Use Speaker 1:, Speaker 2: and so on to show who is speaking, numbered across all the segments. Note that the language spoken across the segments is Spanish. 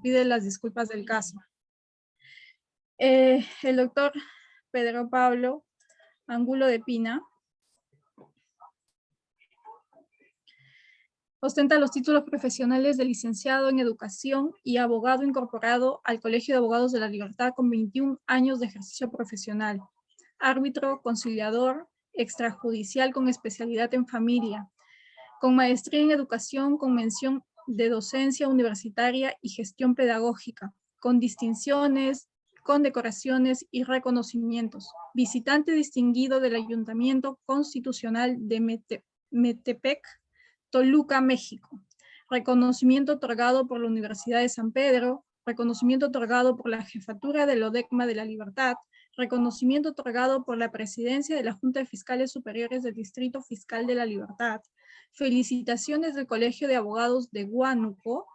Speaker 1: Pide las disculpas del caso. El doctor Pedro Pablo Angulo de Pina ostenta los títulos profesionales de licenciado en Educación y abogado incorporado al Colegio de Abogados de la Libertad con 21 años de ejercicio profesional. Árbitro, conciliador, extrajudicial con especialidad en familia, con maestría en Educación con mención de docencia universitaria y gestión pedagógica, con distinciones, condecoraciones y reconocimientos. Visitante distinguido del Ayuntamiento Constitucional de Metepec, Toluca, México. Reconocimiento otorgado por la Universidad de San Pedro, reconocimiento otorgado por la Jefatura del ODECMA de la Libertad, reconocimiento otorgado por la Presidencia de la Junta de Fiscales Superiores del Distrito Fiscal de la Libertad, felicitaciones del Colegio de Abogados de Huánuco,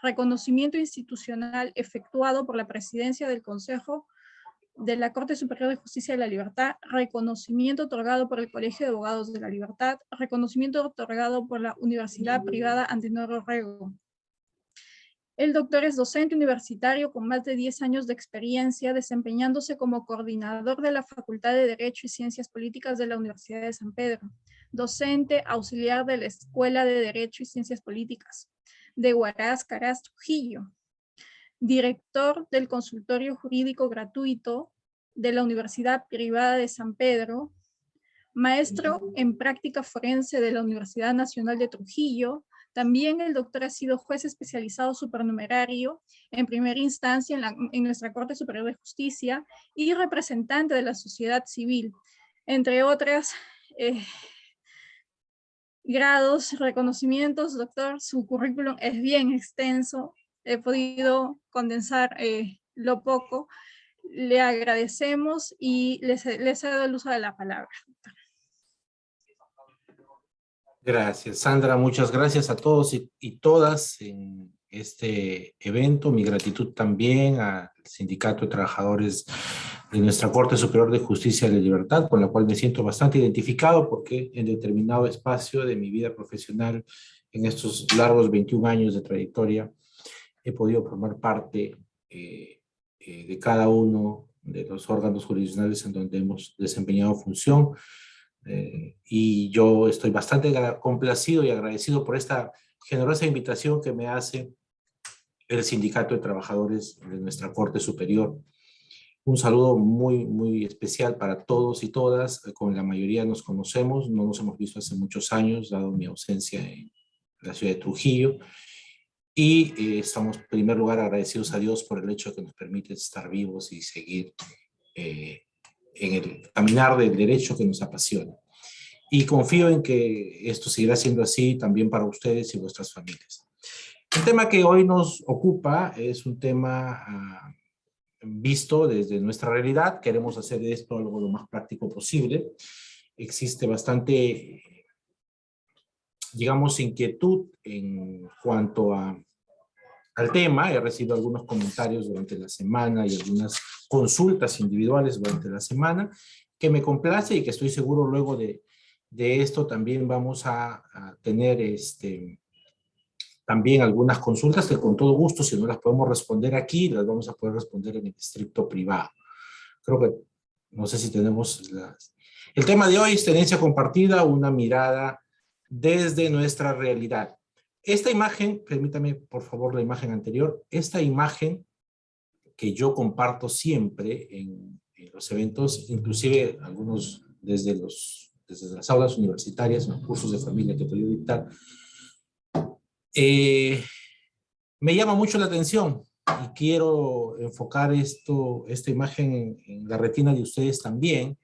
Speaker 1: reconocimiento institucional efectuado por la Presidencia del Consejo de la Corte Superior de Justicia de la Libertad, reconocimiento otorgado por el Colegio de Abogados de la Libertad, reconocimiento otorgado por la Universidad Privada Antenor Orrego. El doctor es docente universitario con más de 10 años de experiencia, desempeñándose como coordinador de la Facultad de Derecho y Ciencias Políticas de la Universidad de San Pedro, docente auxiliar de la Escuela de Derecho y Ciencias Políticas de Huaraz, Caraz, Trujillo, director del Consultorio Jurídico Gratuito de la Universidad Privada de San Pedro, maestro en práctica forense de la Universidad Nacional de Trujillo. También el doctor ha sido juez especializado supernumerario en primera instancia en nuestra Corte Superior de Justicia y representante de la sociedad civil, entre otras grados, reconocimientos. Doctor, su currículum es bien extenso. He podido condensar lo poco. Le agradecemos y le cedo el uso de la palabra.
Speaker 2: Gracias, Sandra. Muchas gracias a todos y todas en este evento. Mi gratitud también al Sindicato de Trabajadores de nuestra Corte Superior de Justicia y de la Libertad, con la cual me siento bastante identificado porque en determinado espacio de mi vida profesional, en estos largos 21 años de trayectoria, he podido formar parte de cada uno de los órganos jurisdiccionales en donde hemos desempeñado función. Y yo estoy bastante complacido y agradecido por esta generosa invitación que me hace el Sindicato de Trabajadores de nuestra Corte Superior. Un saludo muy, muy especial para todos y todas. Con la mayoría nos conocemos, no nos hemos visto hace muchos años, dado mi ausencia en la ciudad de Trujillo. Y estamos, en primer lugar, agradecidos a Dios por el hecho de que nos permite estar vivos y seguir en el caminar del derecho que nos apasiona. Y confío en que esto seguirá siendo así también para ustedes y vuestras familias. El tema que hoy nos ocupa es un tema visto desde nuestra realidad. Queremos hacer de esto algo lo más práctico posible. Existe bastante, digamos, inquietud en cuanto al tema. He recibido algunos comentarios durante la semana y algunas consultas individuales durante la semana que me complace y que estoy seguro luego de esto también vamos a tener también algunas consultas que con todo gusto, si no las podemos responder aquí, las vamos a poder responder en el estricto privado. Creo que, no sé si tenemos el tema de hoy es tenencia compartida, una mirada desde nuestra realidad. Esta imagen, permítame por favor la imagen anterior, esta imagen que yo comparto siempre en los eventos, inclusive algunos desde las aulas universitarias, en los cursos de familia que he podido dictar, me llama mucho la atención y quiero enfocar esta imagen en la retina de ustedes también,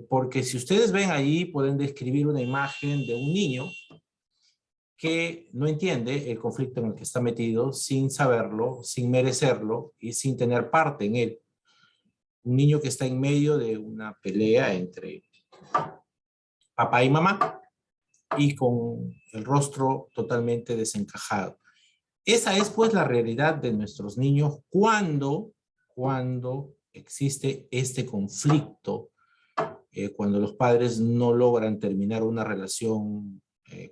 Speaker 2: porque si ustedes ven ahí, pueden describir una imagen de un niño que no entiende el conflicto en el que está metido, sin saberlo, sin merecerlo y sin tener parte en él. Un niño que está en medio de una pelea entre papá y mamá y con el rostro totalmente desencajado. Esa es pues la realidad de nuestros niños cuando existe este conflicto, cuando los padres no logran terminar una relación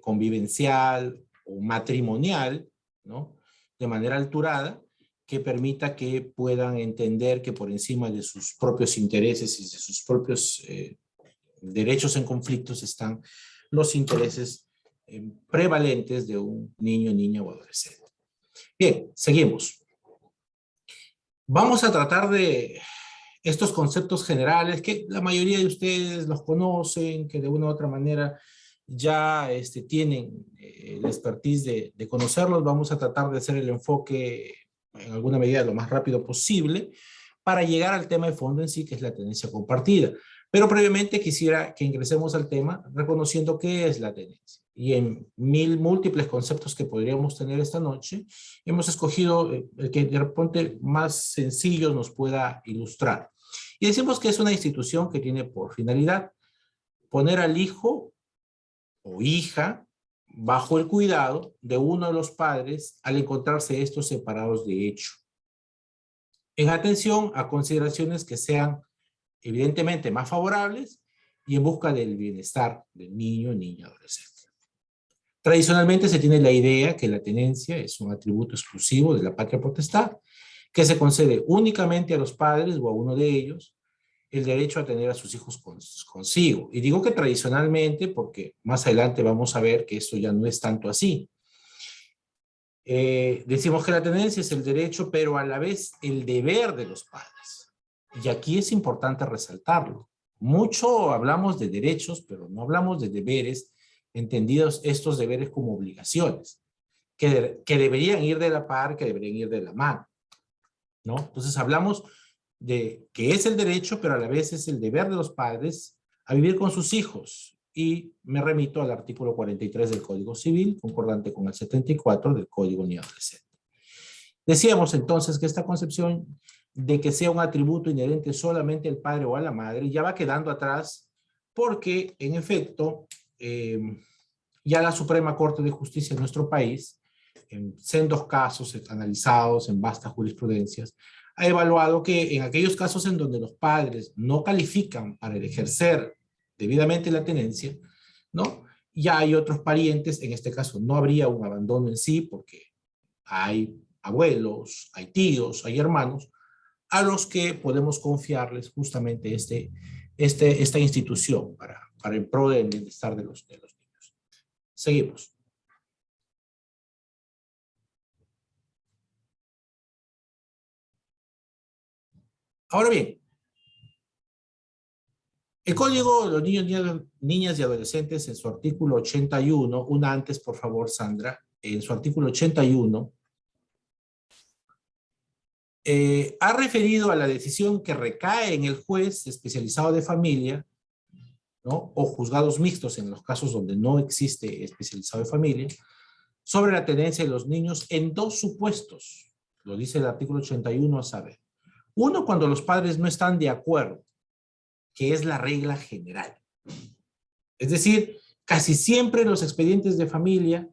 Speaker 2: convivencial o matrimonial, ¿no? de manera alturada, que permita que puedan entender que por encima de sus propios intereses y de sus propios derechos en conflictos están los intereses prevalentes de un niño, niña o adolescente. Bien, seguimos. Vamos a tratar de estos conceptos generales que la mayoría de ustedes los conocen, que de una u otra manera ya tienen la expertise de conocerlos. Vamos a tratar de hacer el enfoque en alguna medida lo más rápido posible para llegar al tema de fondo en sí, que es la tenencia compartida. Pero previamente quisiera que ingresemos al tema reconociendo qué es la tenencia. Y en múltiples conceptos que podríamos tener esta noche, hemos escogido el que de repente más sencillo nos pueda ilustrar. Y decimos que es una institución que tiene por finalidad poner al hijo o hija bajo el cuidado de uno de los padres al encontrarse estos separados de hecho, en atención a consideraciones que sean evidentemente más favorables y en busca del bienestar del niño, niña, adolescente. Tradicionalmente se tiene la idea que la tenencia es un atributo exclusivo de la patria potestad, que se concede únicamente a los padres o a uno de ellos el derecho a tener a sus hijos consigo. Y digo que tradicionalmente porque más adelante vamos a ver que esto ya no es tanto así. Decimos que la tenencia es el derecho, pero a la vez el deber de los padres. Y aquí es importante resaltarlo. Mucho hablamos de derechos, pero no hablamos de deberes, entendidos estos deberes como obligaciones, que deberían ir de la par, que deberían ir de la mano, ¿no? Entonces hablamos de que es el derecho, pero a la vez es el deber de los padres a vivir con sus hijos. Y me remito al artículo 43 del Código Civil, concordante con el 74 del Código Niño Adolescente. Decíamos entonces que esta concepción de que sea un atributo inherente solamente al padre o a la madre ya va quedando atrás porque, en efecto, ya la Suprema Corte de Justicia de nuestro país, en sendos casos analizados en vastas jurisprudencias, ha evaluado que en aquellos casos en donde los padres no califican para ejercer debidamente la tenencia, ¿no? Ya hay otros parientes, en este caso no habría un abandono en sí, porque hay abuelos, hay tíos, hay hermanos, a los que podemos confiarles justamente esta institución para el pro del bienestar de los niños. Seguimos. Ahora bien, el Código de los Niños, Niñas y Adolescentes en su artículo 81, una antes por favor Sandra, en su artículo 81, ha referido a la decisión que recae en el juez especializado de familia, ¿no? O juzgados mixtos en los casos donde no existe especializado de familia, sobre la tenencia de los niños en dos supuestos. Lo dice el artículo 81 a saber. Uno, cuando los padres no están de acuerdo, que es la regla general. Es decir, casi siempre en los expedientes de familia,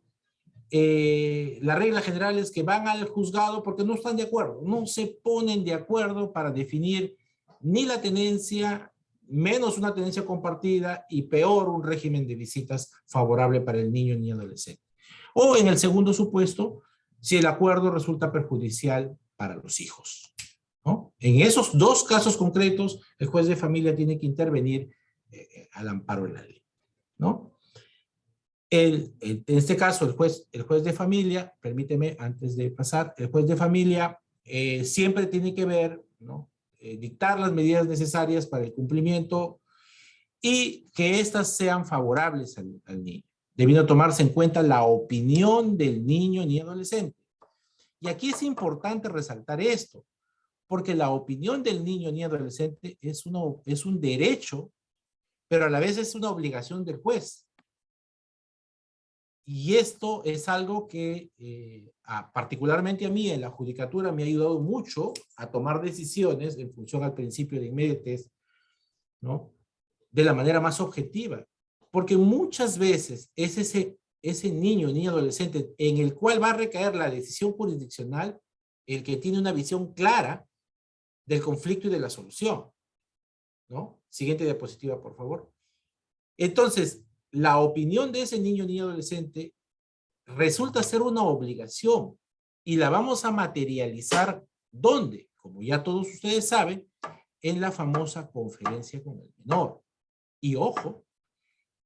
Speaker 2: la regla general es que van al juzgado porque no están de acuerdo, no se ponen de acuerdo para definir ni la tenencia, menos una tenencia compartida y peor un régimen de visitas favorable para el niño ni adolescente. O en el segundo supuesto, si el acuerdo resulta perjudicial para los hijos, ¿no? En esos dos casos concretos, el juez de familia tiene que intervenir al amparo de la ley, ¿no? En este caso, el juez de familia, permíteme antes de pasar, el juez de familia siempre tiene que ver, ¿no? Dictar las medidas necesarias para el cumplimiento y que éstas sean favorables al niño, debiendo tomarse en cuenta la opinión del niño ni adolescente. Y aquí es importante resaltar esto, porque la opinión del niño ni adolescente es un derecho, pero a la vez es una obligación del juez. Y esto es algo que particularmente a mí en la judicatura me ha ayudado mucho a tomar decisiones en función al principio de inmediatez, ¿no? De la manera más objetiva. Porque muchas veces es ese niño, niña, adolescente en el cual va a recaer la decisión jurisdiccional el que tiene una visión clara del conflicto y de la solución, ¿no? Siguiente diapositiva, por favor. Entonces, la opinión de ese niño, niña, adolescente resulta ser una obligación y la vamos a materializar, ¿dónde? Como ya todos ustedes saben, en la famosa conferencia con el menor. Y ojo,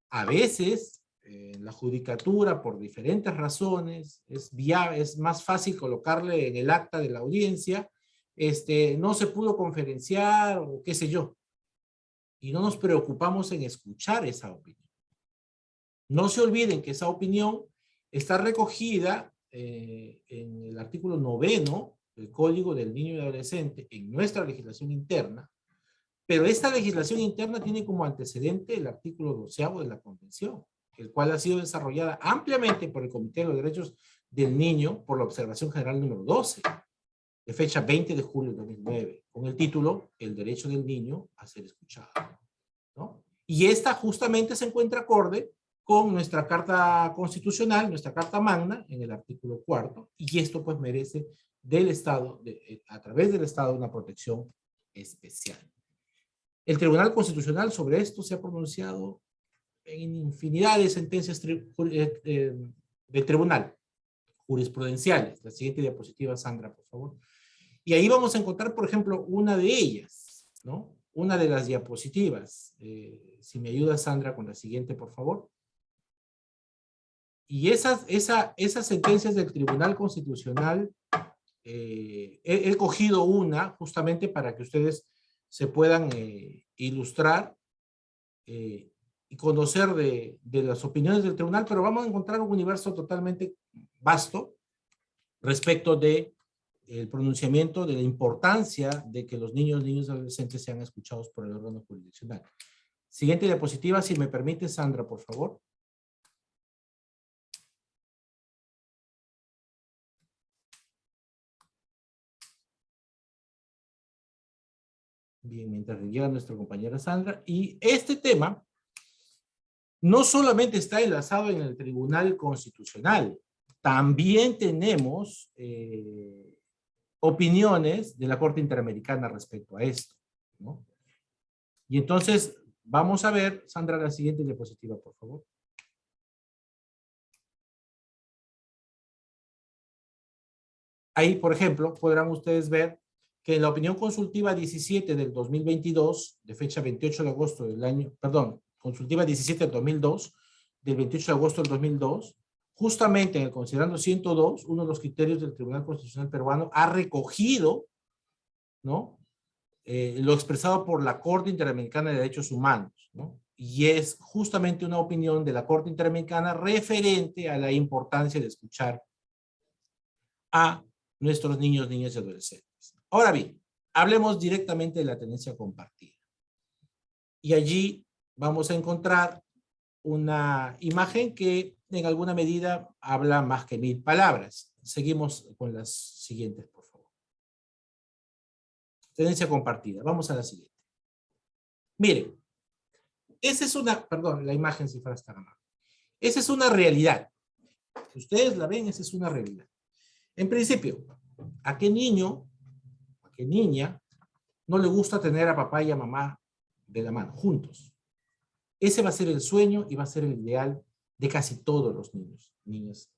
Speaker 2: a veces la judicatura, por diferentes razones, es más fácil colocarle en el acta de la audiencia, no se pudo conferenciar o qué sé yo. Y no nos preocupamos en escuchar esa opinión. No se olviden que esa opinión está recogida en el artículo 9 del Código del Niño y Adolescente, en nuestra legislación interna, pero esta legislación interna tiene como antecedente el artículo 12º de la Convención, el cual ha sido desarrollada ampliamente por el Comité de los Derechos del Niño por la Observación General número 12, de fecha 20 de julio de 2009, con el título El derecho del niño a ser escuchado, ¿no? Y esta justamente se encuentra acorde con nuestra Carta Constitucional, nuestra Carta Magna, en el artículo 4º, y esto pues merece del Estado, a través del Estado, una protección especial. El Tribunal Constitucional sobre esto se ha pronunciado en infinidad de sentencias del tribunal, jurisprudenciales. La siguiente diapositiva, Sandra, por favor. Y ahí vamos a encontrar, por ejemplo, una de ellas, ¿no? Una de las diapositivas. Si me ayuda, Sandra, con la siguiente, por favor. Y esas sentencias del Tribunal Constitucional, he cogido una justamente para que ustedes se puedan ilustrar y conocer de las opiniones del tribunal, pero vamos a encontrar un universo totalmente vasto respecto de el pronunciamiento de la importancia de que los niños y adolescentes sean escuchados por el órgano jurisdiccional. Siguiente diapositiva, si me permite, Sandra, por favor. Bien, mientras llega nuestra compañera Sandra. Y este tema no solamente está enlazado en el Tribunal Constitucional, también tenemos opiniones de la Corte Interamericana respecto a esto, ¿no? Y entonces, vamos a ver, Sandra, la siguiente diapositiva, por favor. Ahí, por ejemplo, podrán ustedes ver que en la opinión consultiva 17 del 2022, de fecha 28 de agosto del año, perdón, consultiva 17 del 2002, del 28 de agosto del 2002, justamente en el considerando 102, uno de los criterios del Tribunal Constitucional peruano ha recogido, ¿no?, lo expresado por la Corte Interamericana de Derechos Humanos, ¿no? Y es justamente una opinión de la Corte Interamericana referente a la importancia de escuchar a nuestros niños, niñas y adolescentes. Ahora bien, hablemos directamente de la tenencia compartida. Y allí vamos a encontrar una imagen que en alguna medida habla más que 1000 palabras. Seguimos con las siguientes, por favor. Tenencia compartida. Vamos a la siguiente. Miren, esa es una, perdón, la imagen si fuera esta gama. Esa es una realidad. Si ustedes la ven, esa es una realidad. En principio, ¿a qué niño, a qué niña no le gusta tener a papá y a mamá de la mano, juntos? Ese va a ser el sueño y va a ser el ideal de casi todos los niños, niñas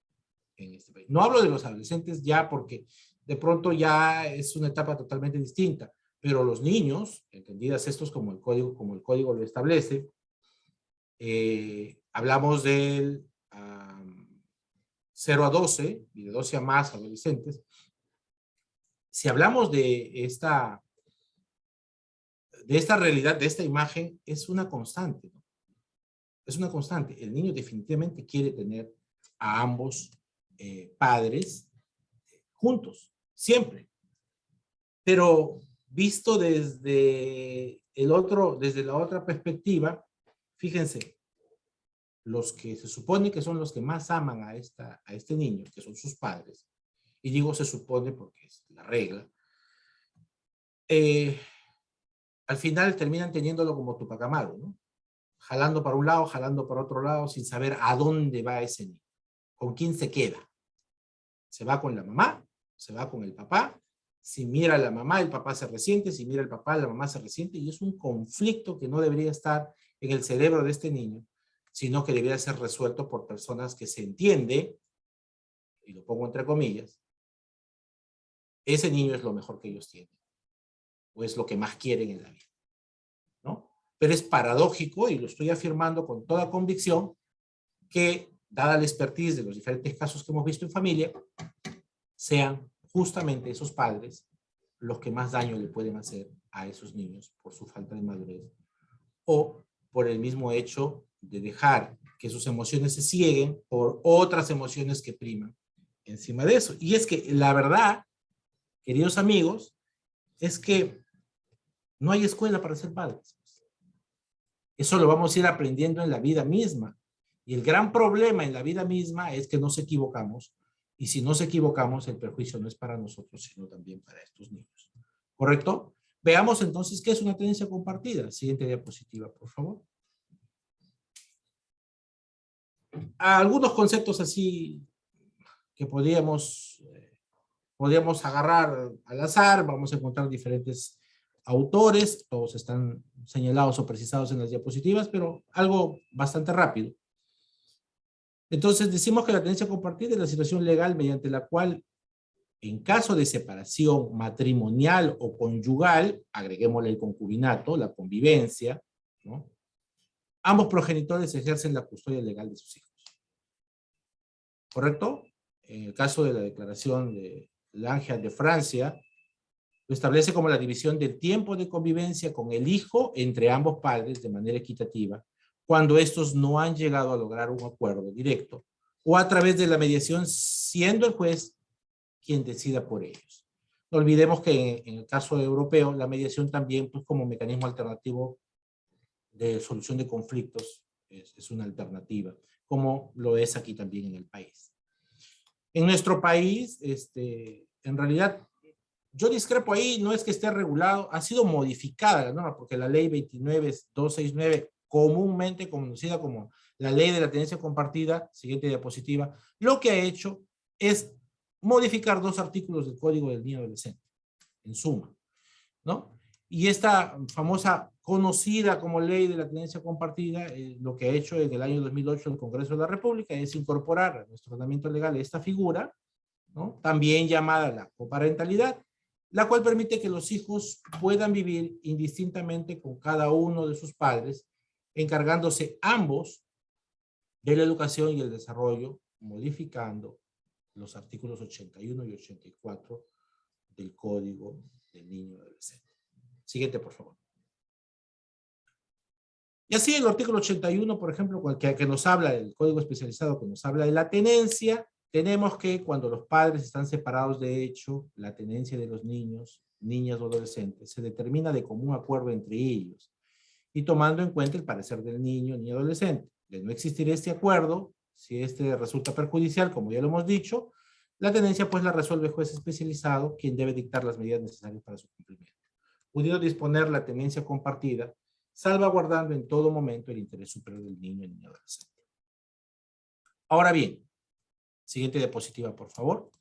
Speaker 2: en este país. No hablo de los adolescentes ya porque de pronto ya es una etapa totalmente distinta, pero los niños, entendidas estos como el código lo establece, hablamos del 0 a 12 y de 12 a más adolescentes. Si hablamos de esta realidad, de esta imagen, es una constante, ¿no? Es una constante. El niño definitivamente quiere tener a ambos padres juntos, siempre. Pero visto desde la otra perspectiva, fíjense, los que se supone que son los que más aman a este niño, que son sus padres, y digo se supone porque es la regla, al final terminan teniéndolo como Tupac Amaru, ¿no? Jalando para un lado, jalando para otro lado, sin saber a dónde va ese niño, con quién se queda. Se va con la mamá, se va con el papá. Si mira a la mamá, el papá se resiente. Si mira al papá, la mamá se resiente. Y es un conflicto que no debería estar en el cerebro de este niño, sino que debería ser resuelto por personas que se entiende, y lo pongo entre comillas, ese niño es lo mejor que ellos tienen, o es lo que más quieren en la vida, ¿no? Pero es paradójico, y lo estoy afirmando con toda convicción, que, dada la expertise de los diferentes casos que hemos visto en familia, sean justamente esos padres los que más daño le pueden hacer a esos niños por su falta de madurez, o por el mismo hecho de dejar que sus emociones se cieguen por otras emociones que priman encima de eso. Y es que la verdad, queridos amigos, es que no hay escuela para ser padres. Eso lo vamos a ir aprendiendo en la vida misma. Y el gran problema en la vida misma es que nos equivocamos. Y si nos equivocamos, el perjuicio no es para nosotros, sino también para estos niños. ¿Correcto? Veamos entonces qué es una tenencia compartida. Siguiente diapositiva, por favor. Algunos conceptos así que podríamos agarrar al azar. Vamos a encontrar diferentes autores, todos están señalados o precisados en las diapositivas, pero algo bastante rápido. Entonces decimos que la tenencia compartida es la situación legal mediante la cual, en caso de separación matrimonial o conyugal, agreguémosle el concubinato, la convivencia, ¿no?, ambos progenitores ejercen la custodia legal de sus hijos. ¿Correcto? En el caso de la declaración de Langeais de Francia, lo establece como la división del tiempo de convivencia con el hijo entre ambos padres de manera equitativa, cuando estos no han llegado a lograr un acuerdo directo, o a través de la mediación, siendo el juez quien decida por ellos. No olvidemos que en el caso europeo, la mediación también, pues, como mecanismo alternativo de solución de conflictos, es una alternativa, como lo es aquí también en el país. En nuestro país, en realidad, yo discrepo ahí, no es que esté regulado, ha sido modificada la norma, porque la ley 29269, comúnmente conocida como la ley de la tenencia compartida, siguiente diapositiva, lo que ha hecho es modificar 2 artículos del Código del Niño y Adolescente, en suma, ¿no? Y esta famosa, conocida como ley de la tenencia compartida, lo que ha hecho en el año 2008 el Congreso de la República es incorporar a nuestro ordenamiento legal esta figura, ¿no?, también llamada la coparentalidad, la cual permite que los hijos puedan vivir indistintamente con cada uno de sus padres, encargándose ambos de la educación y el desarrollo, modificando los artículos 81 y 84 del Código del Niño y Adolescente. Siguiente, por favor. Y así el artículo 81, por ejemplo, que nos habla del Código Especializado, que nos habla de la tenencia, tenemos que cuando los padres están separados de hecho, la tenencia de los niños, niñas o adolescentes se determina de común acuerdo entre ellos y tomando en cuenta el parecer del niño ni adolescente. De no existir este acuerdo, si este resulta perjudicial, como ya lo hemos dicho, la tenencia pues la resuelve el juez especializado, quien debe dictar las medidas necesarias para su cumplimiento, pudiendo disponer la tenencia compartida, salvaguardando en todo momento el interés superior del niño y niña adolescente. Ahora bien, siguiente diapositiva, por favor.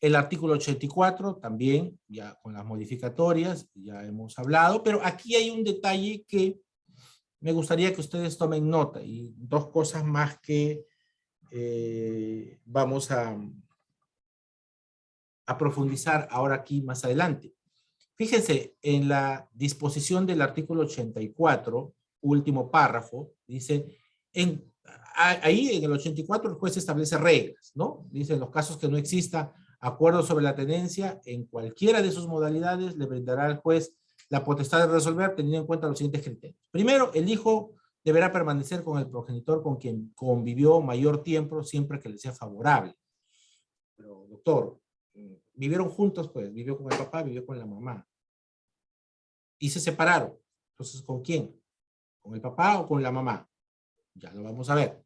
Speaker 2: El artículo 84, también, ya con las modificatorias, ya hemos hablado, pero aquí hay un detalle que me gustaría que ustedes tomen nota, y 2 cosas más que vamos a profundizar ahora aquí más adelante. Fíjense, en la disposición del artículo 84, último párrafo, dice, ahí en el 84 el juez establece reglas, ¿no? Dice, en los casos que no exista acuerdo sobre la tenencia, en cualquiera de sus modalidades le brindará al juez la potestad de resolver teniendo en cuenta los siguientes criterios. Primero, el hijo deberá permanecer con el progenitor con quien convivió mayor tiempo siempre que le sea favorable. Pero, doctor, vivieron juntos, pues, vivió con el papá, vivió con la mamá. Y se separaron. Entonces, ¿con quién? ¿Con el papá o con la mamá? Ya lo vamos a ver.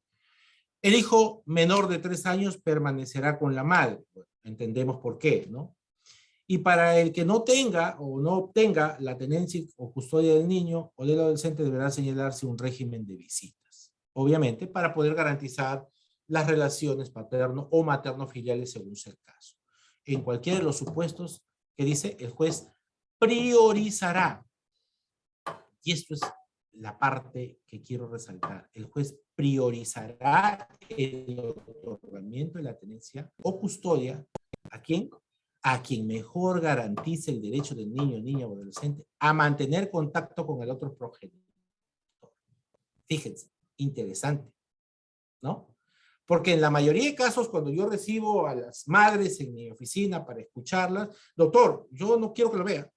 Speaker 2: El hijo menor de 3 años permanecerá con la madre. Bueno, entendemos por qué, ¿no? Y para el que no tenga o no obtenga la tenencia o custodia del niño o del adolescente deberá señalarse un régimen de visitas. Obviamente, para poder garantizar las relaciones paterno o materno filiales según sea el caso. En cualquiera de los supuestos que dice, el juez priorizará. Y esto es la parte que quiero resaltar. El juez priorizará el otorgamiento de la tenencia o custodia ¿A quién? A quien mejor garantice el derecho del niño, niña o adolescente a mantener contacto con el otro progenitor. Fíjense, interesante, ¿no? Porque en la mayoría de casos, cuando yo recibo a las madres en mi oficina para escucharlas, doctor, yo no quiero que lo vea,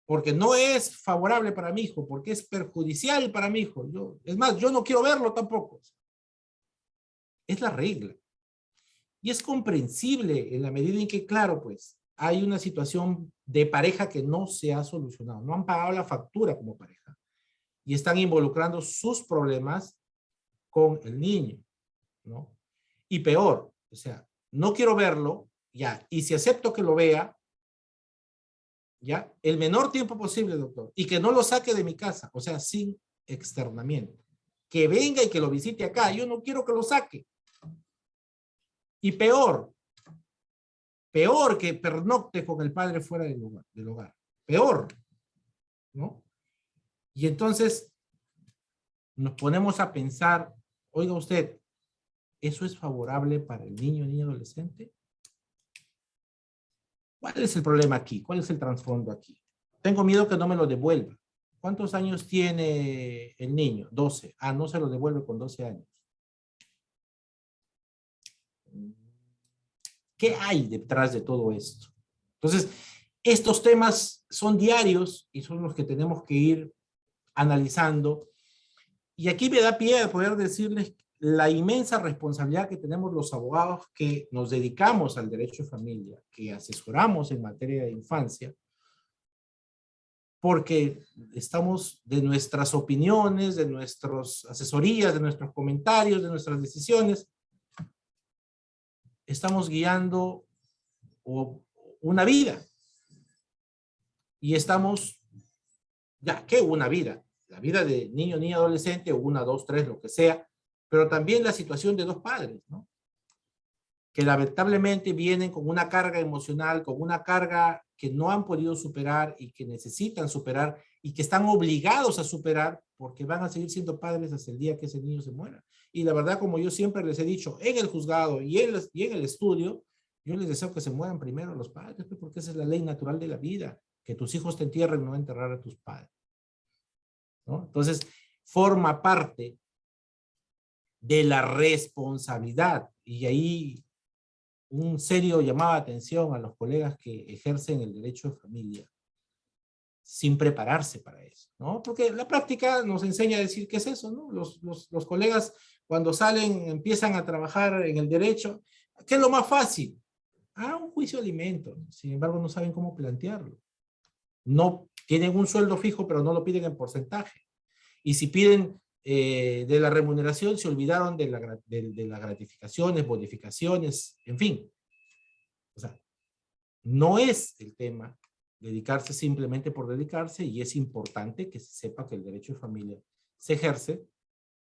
Speaker 2: porque no es favorable para mi hijo, porque es perjudicial para mi hijo. Es más, yo no quiero verlo tampoco. Es la regla. Y es comprensible en la medida en que, claro, pues, hay una situación de pareja que no se ha solucionado. No han pagado la factura como pareja. Y están involucrando sus problemas con el niño, ¿no? Y peor, o sea, no quiero verlo, ya, y si acepto que lo vea, ya, el menor tiempo posible, doctor, y que no lo saque de mi casa, o sea, sin externamiento. Que venga y que lo visite acá, yo no quiero que lo saque. Y peor que pernocte con el padre fuera del hogar. Peor, ¿no? Y entonces nos ponemos a pensar, oiga usted, ¿eso es favorable para el niño, niña, adolescente? ¿Cuál es el problema aquí? ¿Cuál es el trasfondo aquí? Tengo miedo que no me lo devuelva. ¿Cuántos años tiene el niño? 12. Ah, no se lo devuelve con 12 años. ¿Qué hay detrás de todo esto? Entonces, estos temas son diarios y son los que tenemos que ir analizando. Y aquí me da pie a poder decirles la inmensa responsabilidad que tenemos los abogados que nos dedicamos al derecho de familia, que asesoramos en materia de infancia, porque estamos de nuestras opiniones, de nuestras asesorías, de nuestros comentarios, de nuestras decisiones, estamos guiando una vida. Y estamos, ya, ¿qué una vida? La vida de niño, niña, adolescente, o 1, 2, 3, lo que sea, pero también la situación de dos padres, ¿no? Que lamentablemente vienen con una carga emocional, con una carga que no han podido superar y que necesitan superar y que están obligados a superar porque van a seguir siendo padres hasta el día que ese niño se muera. Y la verdad, como yo siempre les he dicho, en el juzgado y en el estudio, yo les deseo que se mueran primero los padres, porque esa es la ley natural de la vida, que tus hijos te entierren, no enterrar a tus padres, ¿no? Entonces, forma parte de la responsabilidad. Y ahí un serio llamado de atención a los colegas que ejercen el derecho de familia sin prepararse para eso, ¿no? Porque la práctica nos enseña a decir qué es eso, ¿no? Los colegas cuando salen empiezan a trabajar en el derecho, ¿qué es lo más fácil? Ah, un juicio de alimentos. Sin embargo, no saben cómo plantearlo. No tienen un sueldo fijo, pero no lo piden en porcentaje. Y si piden de la remuneración, se olvidaron de las gratificaciones, bonificaciones, en fin. O sea, no es el tema dedicarse simplemente por dedicarse, y es importante que se sepa que el derecho de familia se ejerce.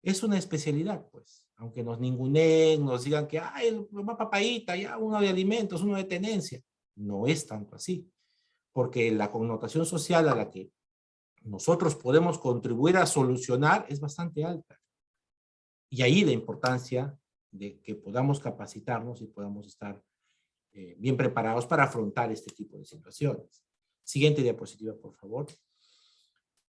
Speaker 2: Es una especialidad, pues, aunque nos ninguneen, nos digan que, ay, mamá papaíta, ya uno de alimentos, uno de tenencia. No es tanto así, porque la connotación social a la que nosotros podemos contribuir a solucionar es bastante alta. Y ahí la importancia de que podamos capacitarnos y podamos estar bien preparados para afrontar este tipo de situaciones. Siguiente diapositiva, por favor.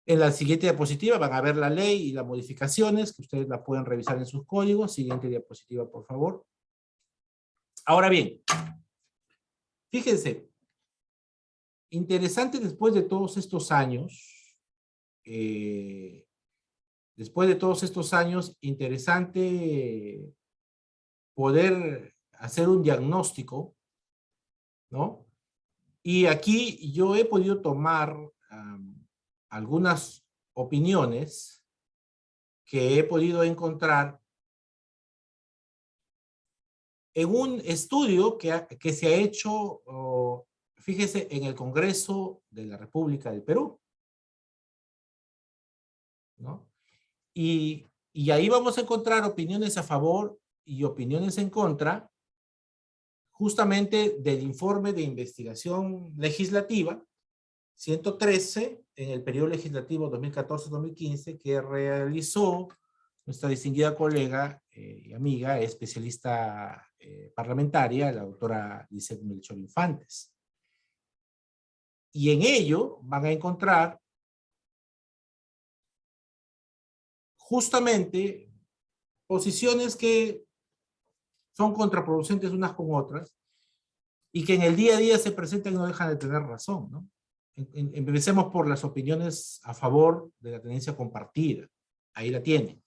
Speaker 2: En la siguiente diapositiva van a ver la ley y las modificaciones, que ustedes la pueden revisar en sus códigos. Siguiente diapositiva, por favor. Ahora bien, fíjense, interesante después de todos estos años, interesante poder hacer un diagnóstico, ¿no? Y aquí yo he podido tomar algunas opiniones que he podido encontrar en un estudio que se ha hecho, fíjese, en el Congreso de la República del Perú, ¿no? Y ahí vamos a encontrar opiniones a favor y opiniones en contra, justamente del informe de investigación legislativa 113 en el periodo legislativo 2014-2015 que realizó nuestra distinguida colega y amiga, especialista parlamentaria, la doctora Lizeth Melchor Infantes. Y en ello van a encontrar justamente posiciones que son contraproducentes unas con otras y que en el día a día se presentan y no dejan de tener razón, ¿no? Empecemos por las opiniones a favor de la tenencia compartida. Ahí la tienen.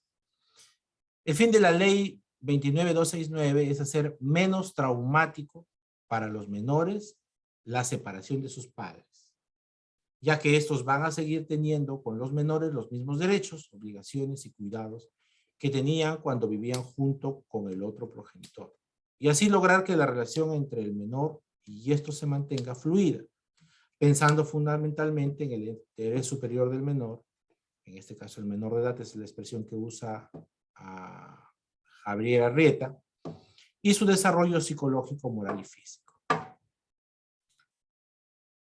Speaker 2: El fin de la ley 29269 es hacer menos traumático para los menores la separación de sus padres, ya que estos van a seguir teniendo con los menores los mismos derechos, obligaciones y cuidados que tenían cuando vivían junto con el otro progenitor. Y así lograr que la relación entre el menor y estos se mantenga fluida, pensando fundamentalmente en el interés superior del menor. En este caso el menor de edad es la expresión que usa a Javier Arrieta, y su desarrollo psicológico, moral y físico.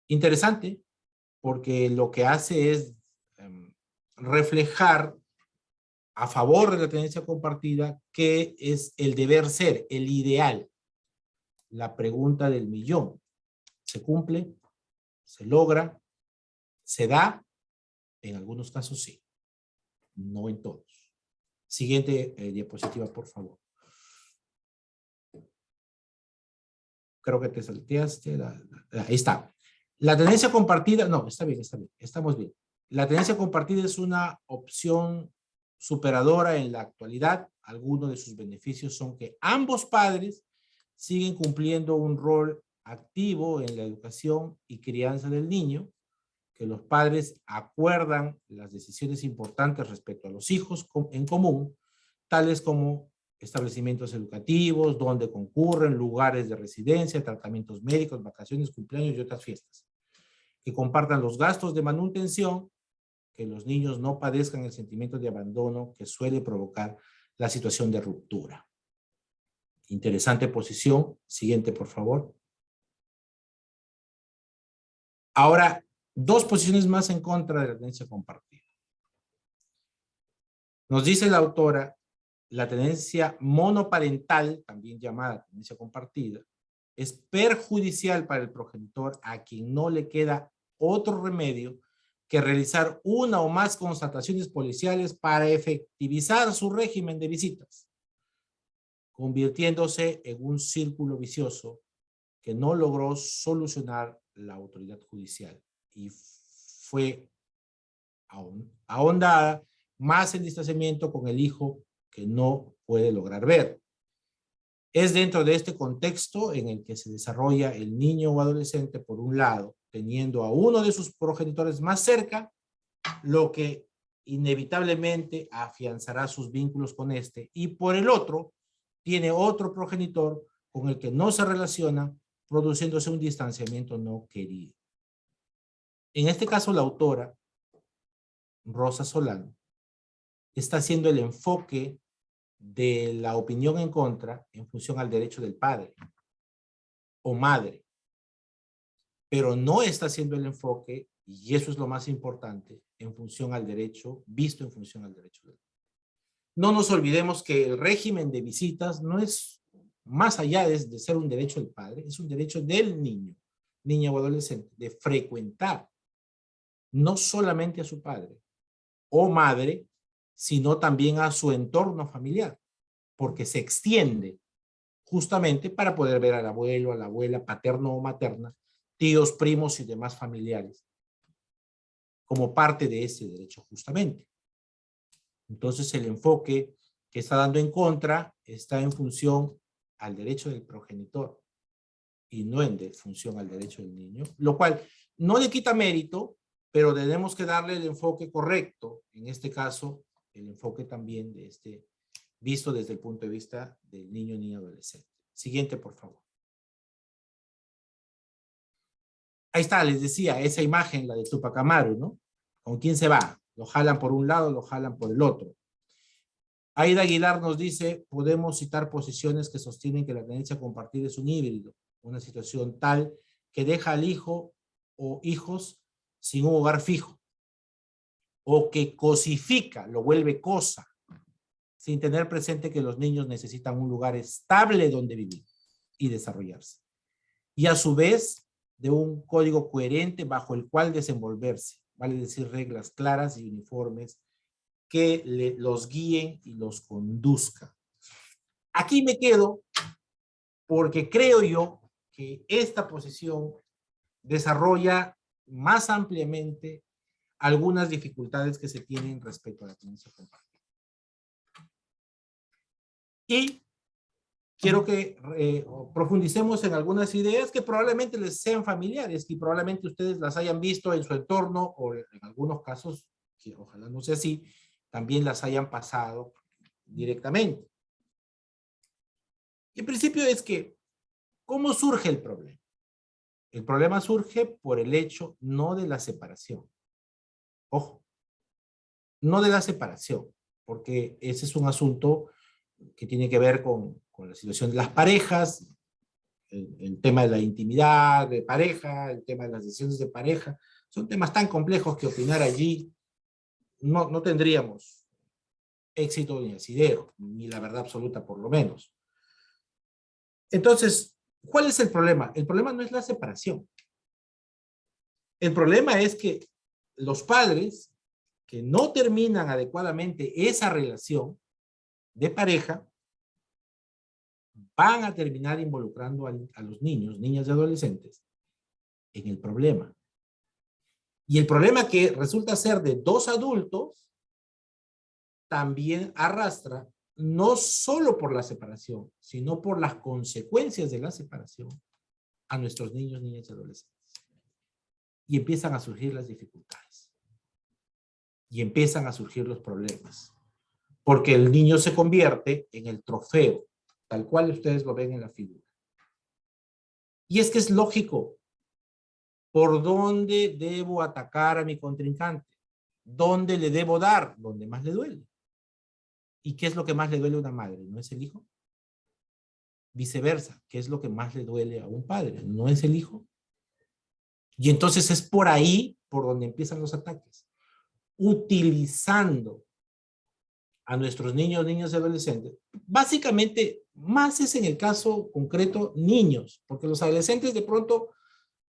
Speaker 2: Interesante, porque lo que hace es reflejar a favor de la tenencia compartida que es el deber ser, el ideal. La pregunta del millón. ¿Se cumple? ¿Se logra? ¿Se da? En algunos casos sí, no en todos. Siguiente diapositiva, por favor. Creo que te salteaste. Ahí está. La tenencia compartida, no, está bien, estamos bien. La tenencia compartida es una opción superadora en la actualidad. Algunos de sus beneficios son que ambos padres siguen cumpliendo un rol activo en la educación y crianza del niño, que los padres acuerdan las decisiones importantes respecto a los hijos en común, tales como establecimientos educativos, donde concurren, lugares de residencia, tratamientos médicos, vacaciones, cumpleaños y otras fiestas. Que compartan los gastos de manutención, que los niños no padezcan el sentimiento de abandono que suele provocar la situación de ruptura. Interesante posición. Siguiente, por favor. Ahora, dos posiciones más en contra de la tenencia compartida. Nos dice la autora, la tenencia monoparental, también llamada tenencia compartida, es perjudicial para el progenitor a quien no le queda otro remedio que realizar una o más constataciones policiales para efectivizar su régimen de visitas, convirtiéndose en un círculo vicioso que no logró solucionar la autoridad judicial y fue ahondada más el distanciamiento con el hijo que no puede lograr ver. Es dentro de este contexto en el que se desarrolla el niño o adolescente, por un lado, teniendo a uno de sus progenitores más cerca, lo que inevitablemente afianzará sus vínculos con este, y por el otro, tiene otro progenitor con el que no se relaciona, produciéndose un distanciamiento no querido. En este caso, la autora, Rosa Solano, está haciendo el enfoque de la opinión en contra en función al derecho del padre o madre, pero no está haciendo el enfoque, y eso es lo más importante, en función al derecho, visto en función al derecho del padre. No nos olvidemos que el régimen de visitas no es más allá de ser un derecho del padre, es un derecho del niño, niña o adolescente, de frecuentar no solamente a su padre o madre, sino también a su entorno familiar, porque se extiende justamente para poder ver al abuelo, a la abuela, paterno o materna, tíos, primos y demás familiares, como parte de ese derecho justamente. Entonces el enfoque que está dando en contra está en función al derecho del progenitor y no en función al derecho del niño, lo cual no le quita mérito, pero tenemos que darle el enfoque correcto, en este caso, el enfoque también de visto desde el punto de vista del niño, niña, adolescente. Siguiente, por favor. Ahí está, les decía, esa imagen, la de Tupac Amaru, ¿no? ¿Con quién se va? Lo jalan por un lado, lo jalan por el otro. Aida Aguilar nos dice, podemos citar posiciones que sostienen que la tenencia compartida es un híbrido, una situación tal que deja al hijo o hijos sin un hogar fijo, o que cosifica, lo vuelve cosa, sin tener presente que los niños necesitan un lugar estable donde vivir y desarrollarse. Y a su vez, de un código coherente bajo el cual desenvolverse, vale decir reglas claras y uniformes que los guíen y los conduzcan. Aquí me quedo porque creo yo que esta posición desarrolla más ampliamente algunas dificultades que se tienen respecto a la tenencia compartida. Y quiero que profundicemos en algunas ideas que probablemente les sean familiares y probablemente ustedes las hayan visto en su entorno o en algunos casos, que ojalá no sea así, también las hayan pasado directamente. El principio es que, ¿cómo surge el problema? El problema surge por el hecho no de la separación. Ojo, no de la separación, porque ese es un asunto que tiene que ver con la situación de las parejas, el tema de la intimidad de pareja, el tema de las decisiones de pareja. Son temas tan complejos que opinar allí no tendríamos éxito ni asidero, ni la verdad absoluta por lo menos. Entonces, ¿cuál es el problema? El problema no es la separación. El problema es que los padres que no terminan adecuadamente esa relación de pareja van a terminar involucrando a los niños, niñas y adolescentes en el problema. Y el problema que resulta ser de dos adultos también arrastra no solo por la separación, sino por las consecuencias de la separación a nuestros niños, niñas y adolescentes. Y empiezan a surgir las dificultades. Y empiezan a surgir los problemas. Porque el niño se convierte en el trofeo, tal cual ustedes lo ven en la figura. Y es que es lógico. ¿Por dónde debo atacar a mi contrincante? ¿Dónde le debo dar? ¿Dónde más le duele? ¿Y qué es lo que más le duele a una madre? ¿No es el hijo? Viceversa, ¿qué es lo que más le duele a un padre? ¿No es el hijo? Y entonces es por ahí por donde empiezan los ataques. Utilizando a nuestros niños, niñas y adolescentes. Básicamente, más es en el caso concreto niños, porque los adolescentes de pronto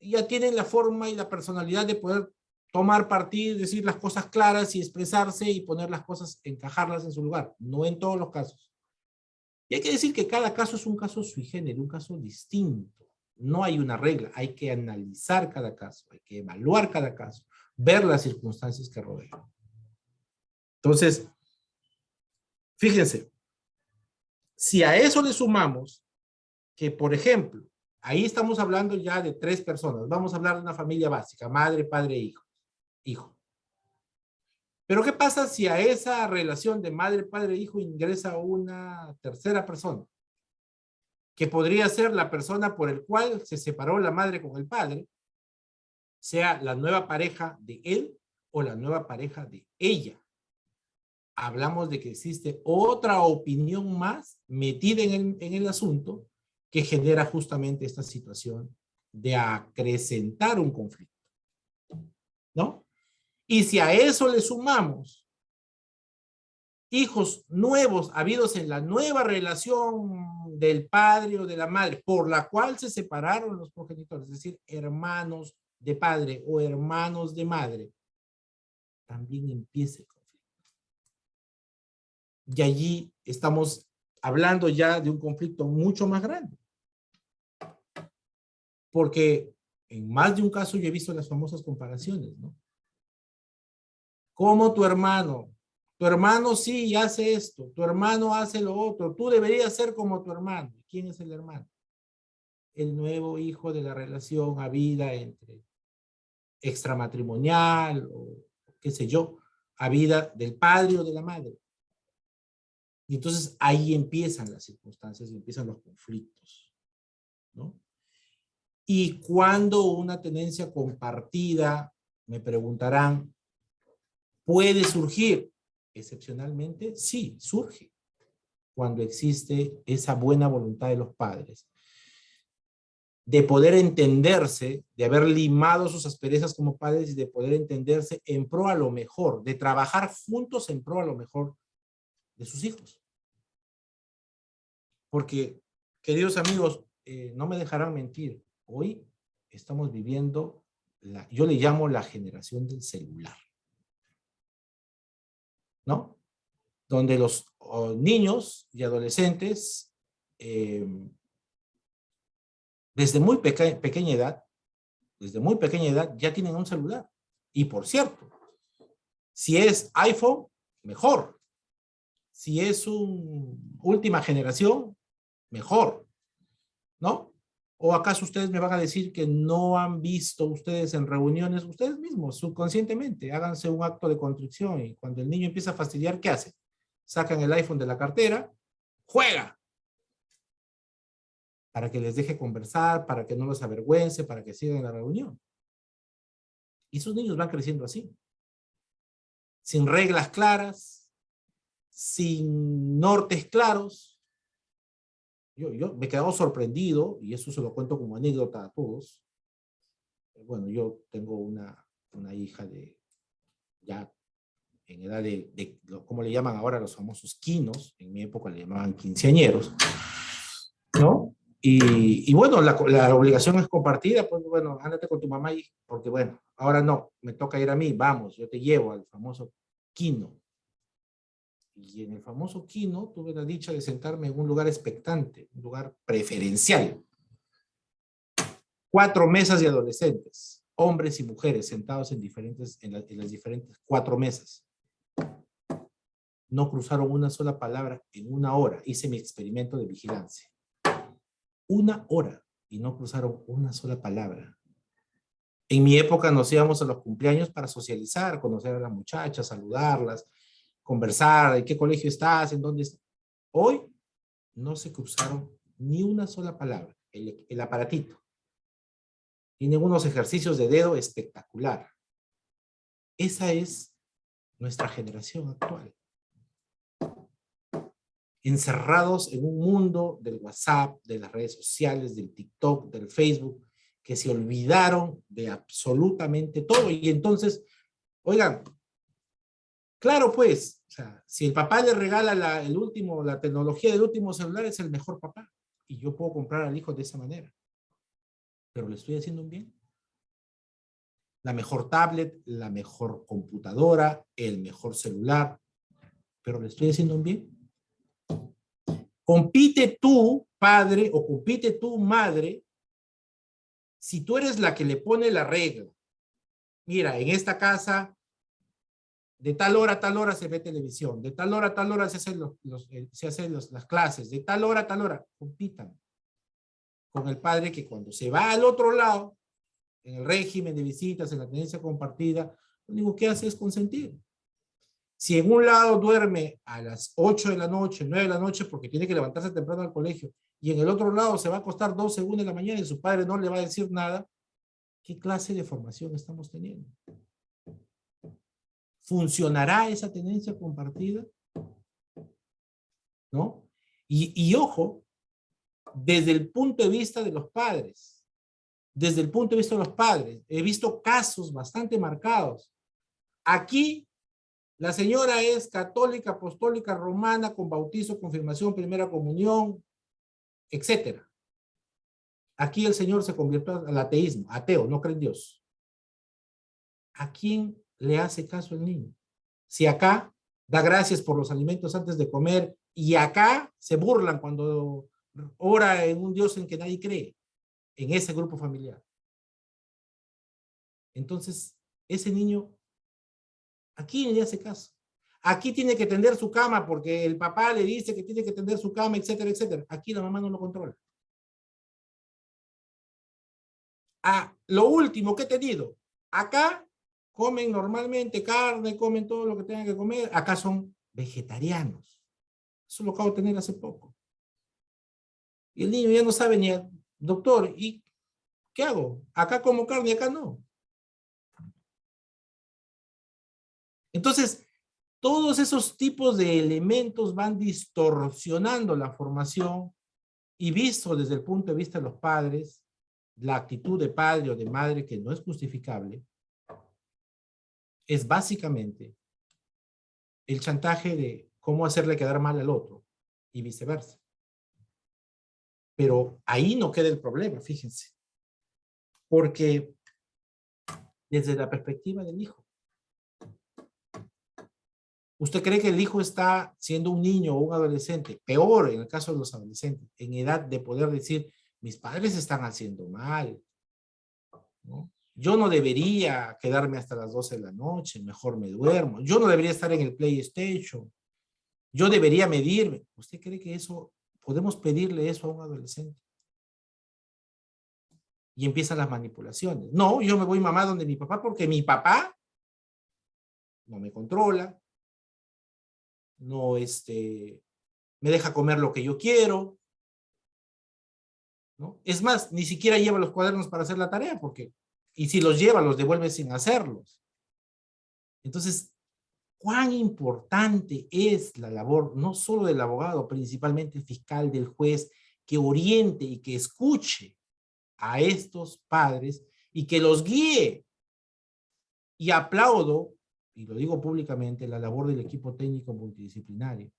Speaker 2: ya tienen la forma y la personalidad de poder tomar partido, decir las cosas claras y expresarse y poner las cosas, encajarlas en su lugar. No en todos los casos. Y hay que decir que cada caso es un caso sui generis, un caso distinto. No hay una regla, hay que analizar cada caso, hay que evaluar cada caso, ver las circunstancias que rodean. Entonces, fíjense, si a eso le sumamos que, por ejemplo, ahí estamos hablando ya de 3 personas, vamos a hablar de una familia básica, madre, padre, hijo. Pero ¿qué pasa si a esa relación de madre, padre, hijo ingresa una tercera persona? Que podría ser la persona por el cual se separó la madre con el padre, sea la nueva pareja de él o la nueva pareja de ella. Hablamos de que existe otra opinión más metida en el asunto que genera justamente esta situación de acrecentar un conflicto, ¿no? Y si a eso le sumamos hijos nuevos habidos en la nueva relación del padre o de la madre por la cual se separaron los progenitores, es decir, hermanos de padre o hermanos de madre, también empieza el conflicto. Y allí estamos hablando ya de un conflicto mucho más grande. Porque en más de un caso yo he visto las famosas comparaciones, ¿no? Como tu hermano sí hace esto, tu hermano hace lo otro, tú deberías ser como tu hermano. ¿Quién es el hermano? El nuevo hijo de la relación habida entre extramatrimonial o qué sé yo, habida del padre o de la madre. Y entonces ahí empiezan las circunstancias y empiezan los conflictos, ¿no? Y cuando una tenencia compartida, me preguntarán, ¿puede surgir? Excepcionalmente, sí, surge. Cuando existe esa buena voluntad de los padres de poder entenderse, de haber limado sus asperezas como padres y de poder entenderse en pro a lo mejor, de trabajar juntos en pro a lo mejor de sus hijos. Porque, queridos amigos, no me dejarán mentir, hoy estamos viviendo, yo le llamo la generación del celular, ¿no? Donde los niños y adolescentes, desde muy pequeña edad, ya tienen un celular. Y por cierto, si es iPhone, mejor. Si es un última generación, mejor, ¿no? ¿O acaso ustedes me van a decir que no han visto ustedes en reuniones, ustedes mismos, subconscientemente, háganse un acto de contrición y cuando el niño empieza a fastidiar, ¿qué hacen? Sacan el iPhone de la cartera, juega, para que les deje conversar, para que no los avergüence, para que sigan la reunión. Y esos niños van creciendo así, sin reglas claras, sin nortes claros. Yo me he quedado sorprendido, y eso se lo cuento como anécdota a todos. Bueno, yo tengo una hija de ya en edad ¿cómo le llaman ahora los famosos quinos? En mi época le llamaban quinceañeros, ¿no? Y bueno, la obligación es compartida, pues bueno, ándate con tu mamá, porque bueno, ahora no, me toca ir a mí, vamos, yo te llevo al famoso quino. Y en el famoso quino tuve la dicha de sentarme en un lugar expectante, un lugar preferencial. 4 mesas de adolescentes, hombres y mujeres, sentados en las diferentes 4 mesas. No cruzaron una sola palabra en 1 hora. Hice mi experimento de vigilancia. 1 hora y no cruzaron una sola palabra. En mi época nos íbamos a los cumpleaños para socializar, conocer a las muchachas, saludarlas, conversar, ¿en qué colegio estás? ¿En dónde estás? Hoy no se cruzaron ni una sola palabra. El aparatito. Tienen unos ejercicios de dedo espectacular. Esa es nuestra generación actual. Encerrados en un mundo del WhatsApp, de las redes sociales, del TikTok, del Facebook, que se olvidaron de absolutamente todo. Y entonces, oigan, claro pues, o sea, si el papá le regala la tecnología del último celular, es el mejor papá. Y yo puedo comprar al hijo de esa manera. Pero le estoy haciendo un bien. La mejor tablet, la mejor computadora, el mejor celular, pero le estoy haciendo un bien. Compite tú, padre, o compite tú, madre, si tú eres la que le pone la regla. Mira, en esta casa, de tal hora a tal hora se ve televisión, de tal hora a tal hora se hacen las clases, de tal hora a tal hora, compitan con el padre que cuando se va al otro lado, en el régimen de visitas, en la tenencia compartida, lo único que hace es consentir. Si en un lado duerme a las 8 de la noche, 9 de la noche, porque tiene que levantarse temprano al colegio, y en el otro lado se va a acostar 12, 1 de la mañana y su padre no le va a decir nada, ¿qué clase de formación estamos teniendo? ¿Funcionará esa tenencia compartida? ¿No? Y ojo, desde el punto de vista de los padres, he visto casos bastante marcados. Aquí la señora es católica, apostólica, romana, con bautizo, confirmación, primera comunión, etcétera. Aquí el señor se convirtió al ateísmo, ateo, no cree en Dios. ¿A quién le hace caso el niño? Si acá da gracias por los alimentos antes de comer y acá se burlan cuando ora en un Dios en que nadie cree, en ese grupo familiar. Entonces, ese niño, ¿a quién le hace caso? Aquí tiene que tender su cama porque el papá le dice que tiene que tender su cama, etcétera, etcétera. Aquí la mamá no lo controla. Lo último que he tenido, acá comen normalmente carne, comen todo lo que tengan que comer, acá son vegetarianos. Eso lo acabo de tener hace poco. Y el niño ya no sabe ni, doctor, ¿y qué hago? Acá como carne y acá no. Entonces, todos esos tipos de elementos van distorsionando la formación y visto desde el punto de vista de los padres, la actitud de padre o de madre, que no es justificable, es básicamente el chantaje de cómo hacerle quedar mal al otro y viceversa. Pero ahí no queda el problema, fíjense. Porque desde la perspectiva del hijo, ¿usted cree que el hijo está siendo un niño o un adolescente? Peor en el caso de los adolescentes, en edad de poder decir, mis padres están haciendo mal, ¿no? Yo no debería quedarme hasta las 12 de la noche, mejor me duermo. Yo no debería estar en el PlayStation. Yo debería medirme. ¿Usted cree que eso, podemos pedirle eso a un adolescente? Y empiezan las manipulaciones. No, yo me voy, mamá, donde mi papá, porque mi papá no me controla, no me deja comer lo que yo quiero, ¿no? Es más, ni siquiera lleva los cuadernos para hacer la tarea, porque, y si los lleva, los devuelve sin hacerlos. Entonces, cuán importante es la labor, no solo del abogado, principalmente fiscal, del juez, que oriente y que escuche a estos padres y que los guíe. Y aplaudo, y lo digo públicamente, la labor del equipo técnico multidisciplinario.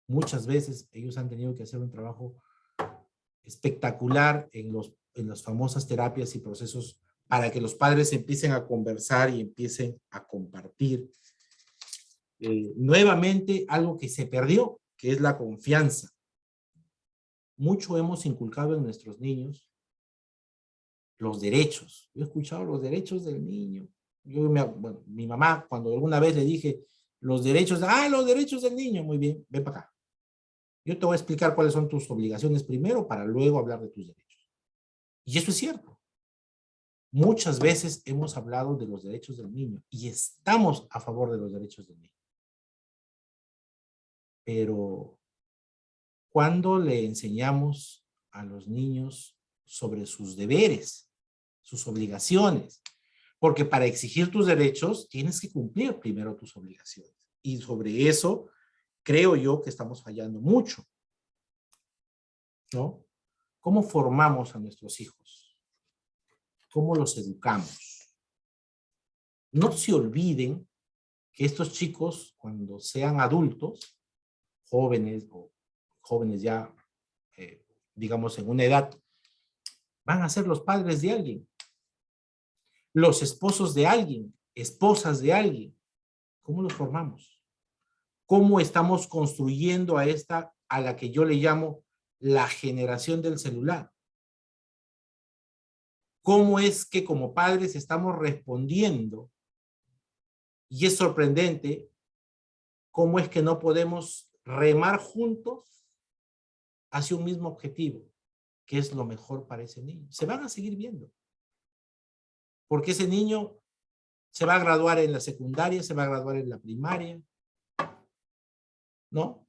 Speaker 2: Muchas veces ellos han tenido que hacer un trabajo espectacular en las famosas terapias y procesos para que los padres empiecen a conversar y empiecen a compartir. Nuevamente, algo que se perdió, que es la confianza. Mucho hemos inculcado en nuestros niños los derechos. Yo he escuchado los derechos del niño. Bueno, mi mamá, cuando alguna vez le dije los derechos del niño, muy bien, ven para acá. Yo te voy a explicar cuáles son tus obligaciones primero para luego hablar de tus derechos. Y eso es cierto. Muchas veces hemos hablado de los derechos del niño y estamos a favor de los derechos del niño. Pero ¿cuándo le enseñamos a los niños sobre sus deberes, sus obligaciones? Porque para exigir tus derechos tienes que cumplir primero tus obligaciones. Y sobre eso creo yo que estamos fallando mucho, ¿no? ¿Cómo formamos a nuestros hijos? ¿Cómo los educamos? No se olviden que estos chicos, cuando sean adultos, jóvenes o jóvenes ya, digamos, en una edad, van a ser los padres de alguien, los esposos de alguien, esposas de alguien. ¿Cómo los formamos? ¿Cómo estamos construyendo a la que yo le llamo la generación del celular? ¿Cómo es que como padres estamos respondiendo? Y es sorprendente cómo es que no podemos remar juntos hacia un mismo objetivo, que es lo mejor para ese niño. Se van a seguir viendo. Porque ese niño se va a graduar en la secundaria, se va a graduar en la primaria, ¿no?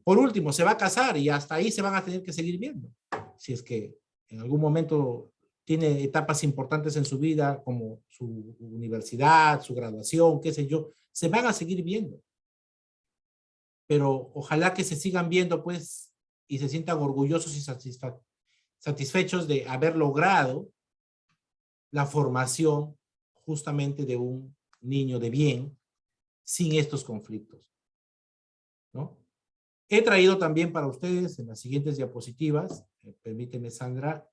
Speaker 2: Por último, se va a casar y hasta ahí se van a tener que seguir viendo. Si es que en algún momento tiene etapas importantes en su vida, como su universidad, su graduación, qué sé yo, se van a seguir viendo. Pero ojalá que se sigan viendo, pues, y se sientan orgullosos y satisfechos de haber logrado la formación justamente de un niño de bien sin estos conflictos, ¿no? He traído también para ustedes en las siguientes diapositivas, permíteme, Sandra,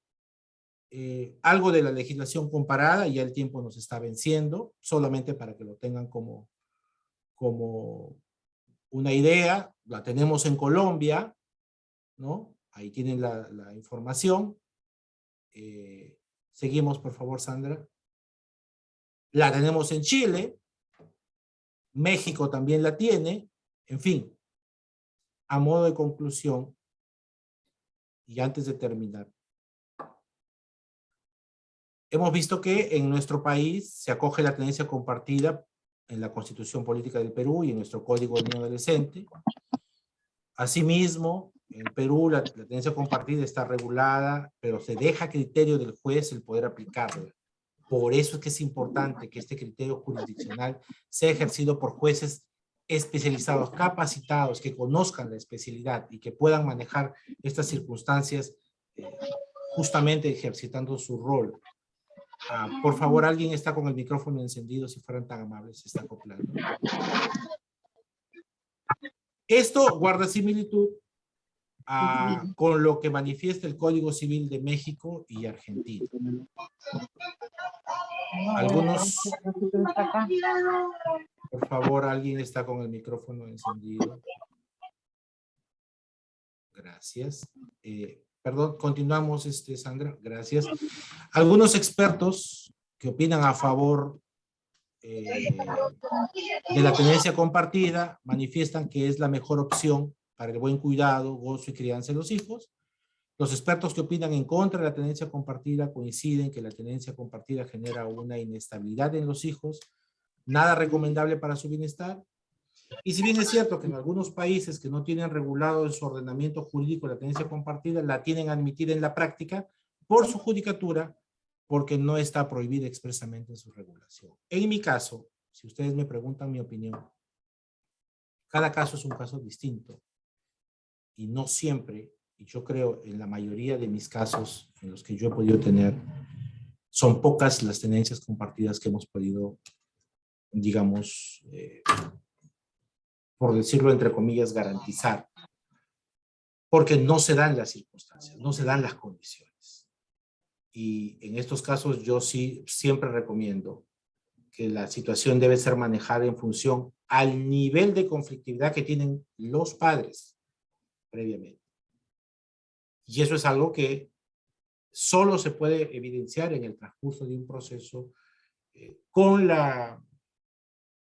Speaker 2: algo de la legislación comparada. Ya el tiempo nos está venciendo, solamente para que lo tengan como una idea. La tenemos en Colombia, ¿no? Ahí tienen la información. Seguimos, por favor, Sandra. La tenemos en Chile. México también la tiene. En fin, a modo de conclusión, y antes de terminar, hemos visto que en nuestro país se acoge la tenencia compartida en la Constitución Política del Perú y en nuestro Código de Niño Adolescente. Asimismo, en Perú la tenencia compartida está regulada, pero se deja a criterio del juez el poder aplicarla. Por eso es que es importante que este criterio jurisdiccional sea ejercido por jueces especializados, capacitados, que conozcan la especialidad y que puedan manejar estas circunstancias justamente ejercitando su rol. Por favor, alguien está con el micrófono encendido, si fueran tan amables, se está acoplando. Esto guarda similitud con lo que manifiesta el Código Civil de México y Argentina. Algunos, por favor, alguien está con el micrófono encendido. Gracias. Perdón, continuamos, Sandra. Gracias. Algunos expertos que opinan a favor de la tenencia compartida manifiestan que es la mejor opción para el buen cuidado, gozo y crianza de los hijos. Los expertos que opinan en contra de la tenencia compartida coinciden que la tenencia compartida genera una inestabilidad en los hijos, nada recomendable para su bienestar. Y si bien es cierto que en algunos países que no tienen regulado en su ordenamiento jurídico la tenencia compartida, la tienen admitida en la práctica por su judicatura, porque no está prohibida expresamente en su regulación. En mi caso, si ustedes me preguntan mi opinión, cada caso es un caso distinto. Y no siempre, y yo creo en la mayoría de mis casos en los que yo he podido tener, son pocas las tenencias compartidas que hemos podido, digamos, por decirlo entre comillas, garantizar. Porque no se dan las circunstancias, no se dan las condiciones. Y en estos casos yo sí siempre recomiendo que la situación debe ser manejada en función al nivel de conflictividad que tienen los padres previamente. Y eso es algo que solo se puede evidenciar en el transcurso de un proceso con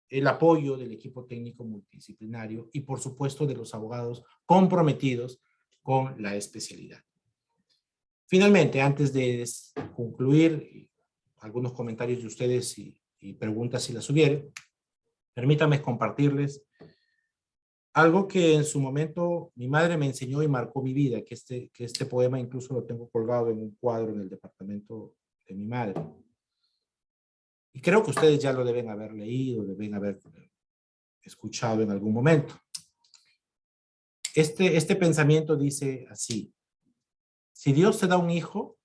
Speaker 2: el apoyo del equipo técnico multidisciplinario y por supuesto de los abogados comprometidos con la especialidad. Finalmente, antes de concluir, algunos comentarios de ustedes y preguntas si las hubiere, permítanme compartirles algo que en su momento mi madre me enseñó y marcó mi vida, que este poema incluso lo tengo colgado en un cuadro en el departamento de mi madre. Y creo que ustedes ya lo deben haber leído, deben haber escuchado en algún momento. Este pensamiento dice así: si Dios te da un hijo,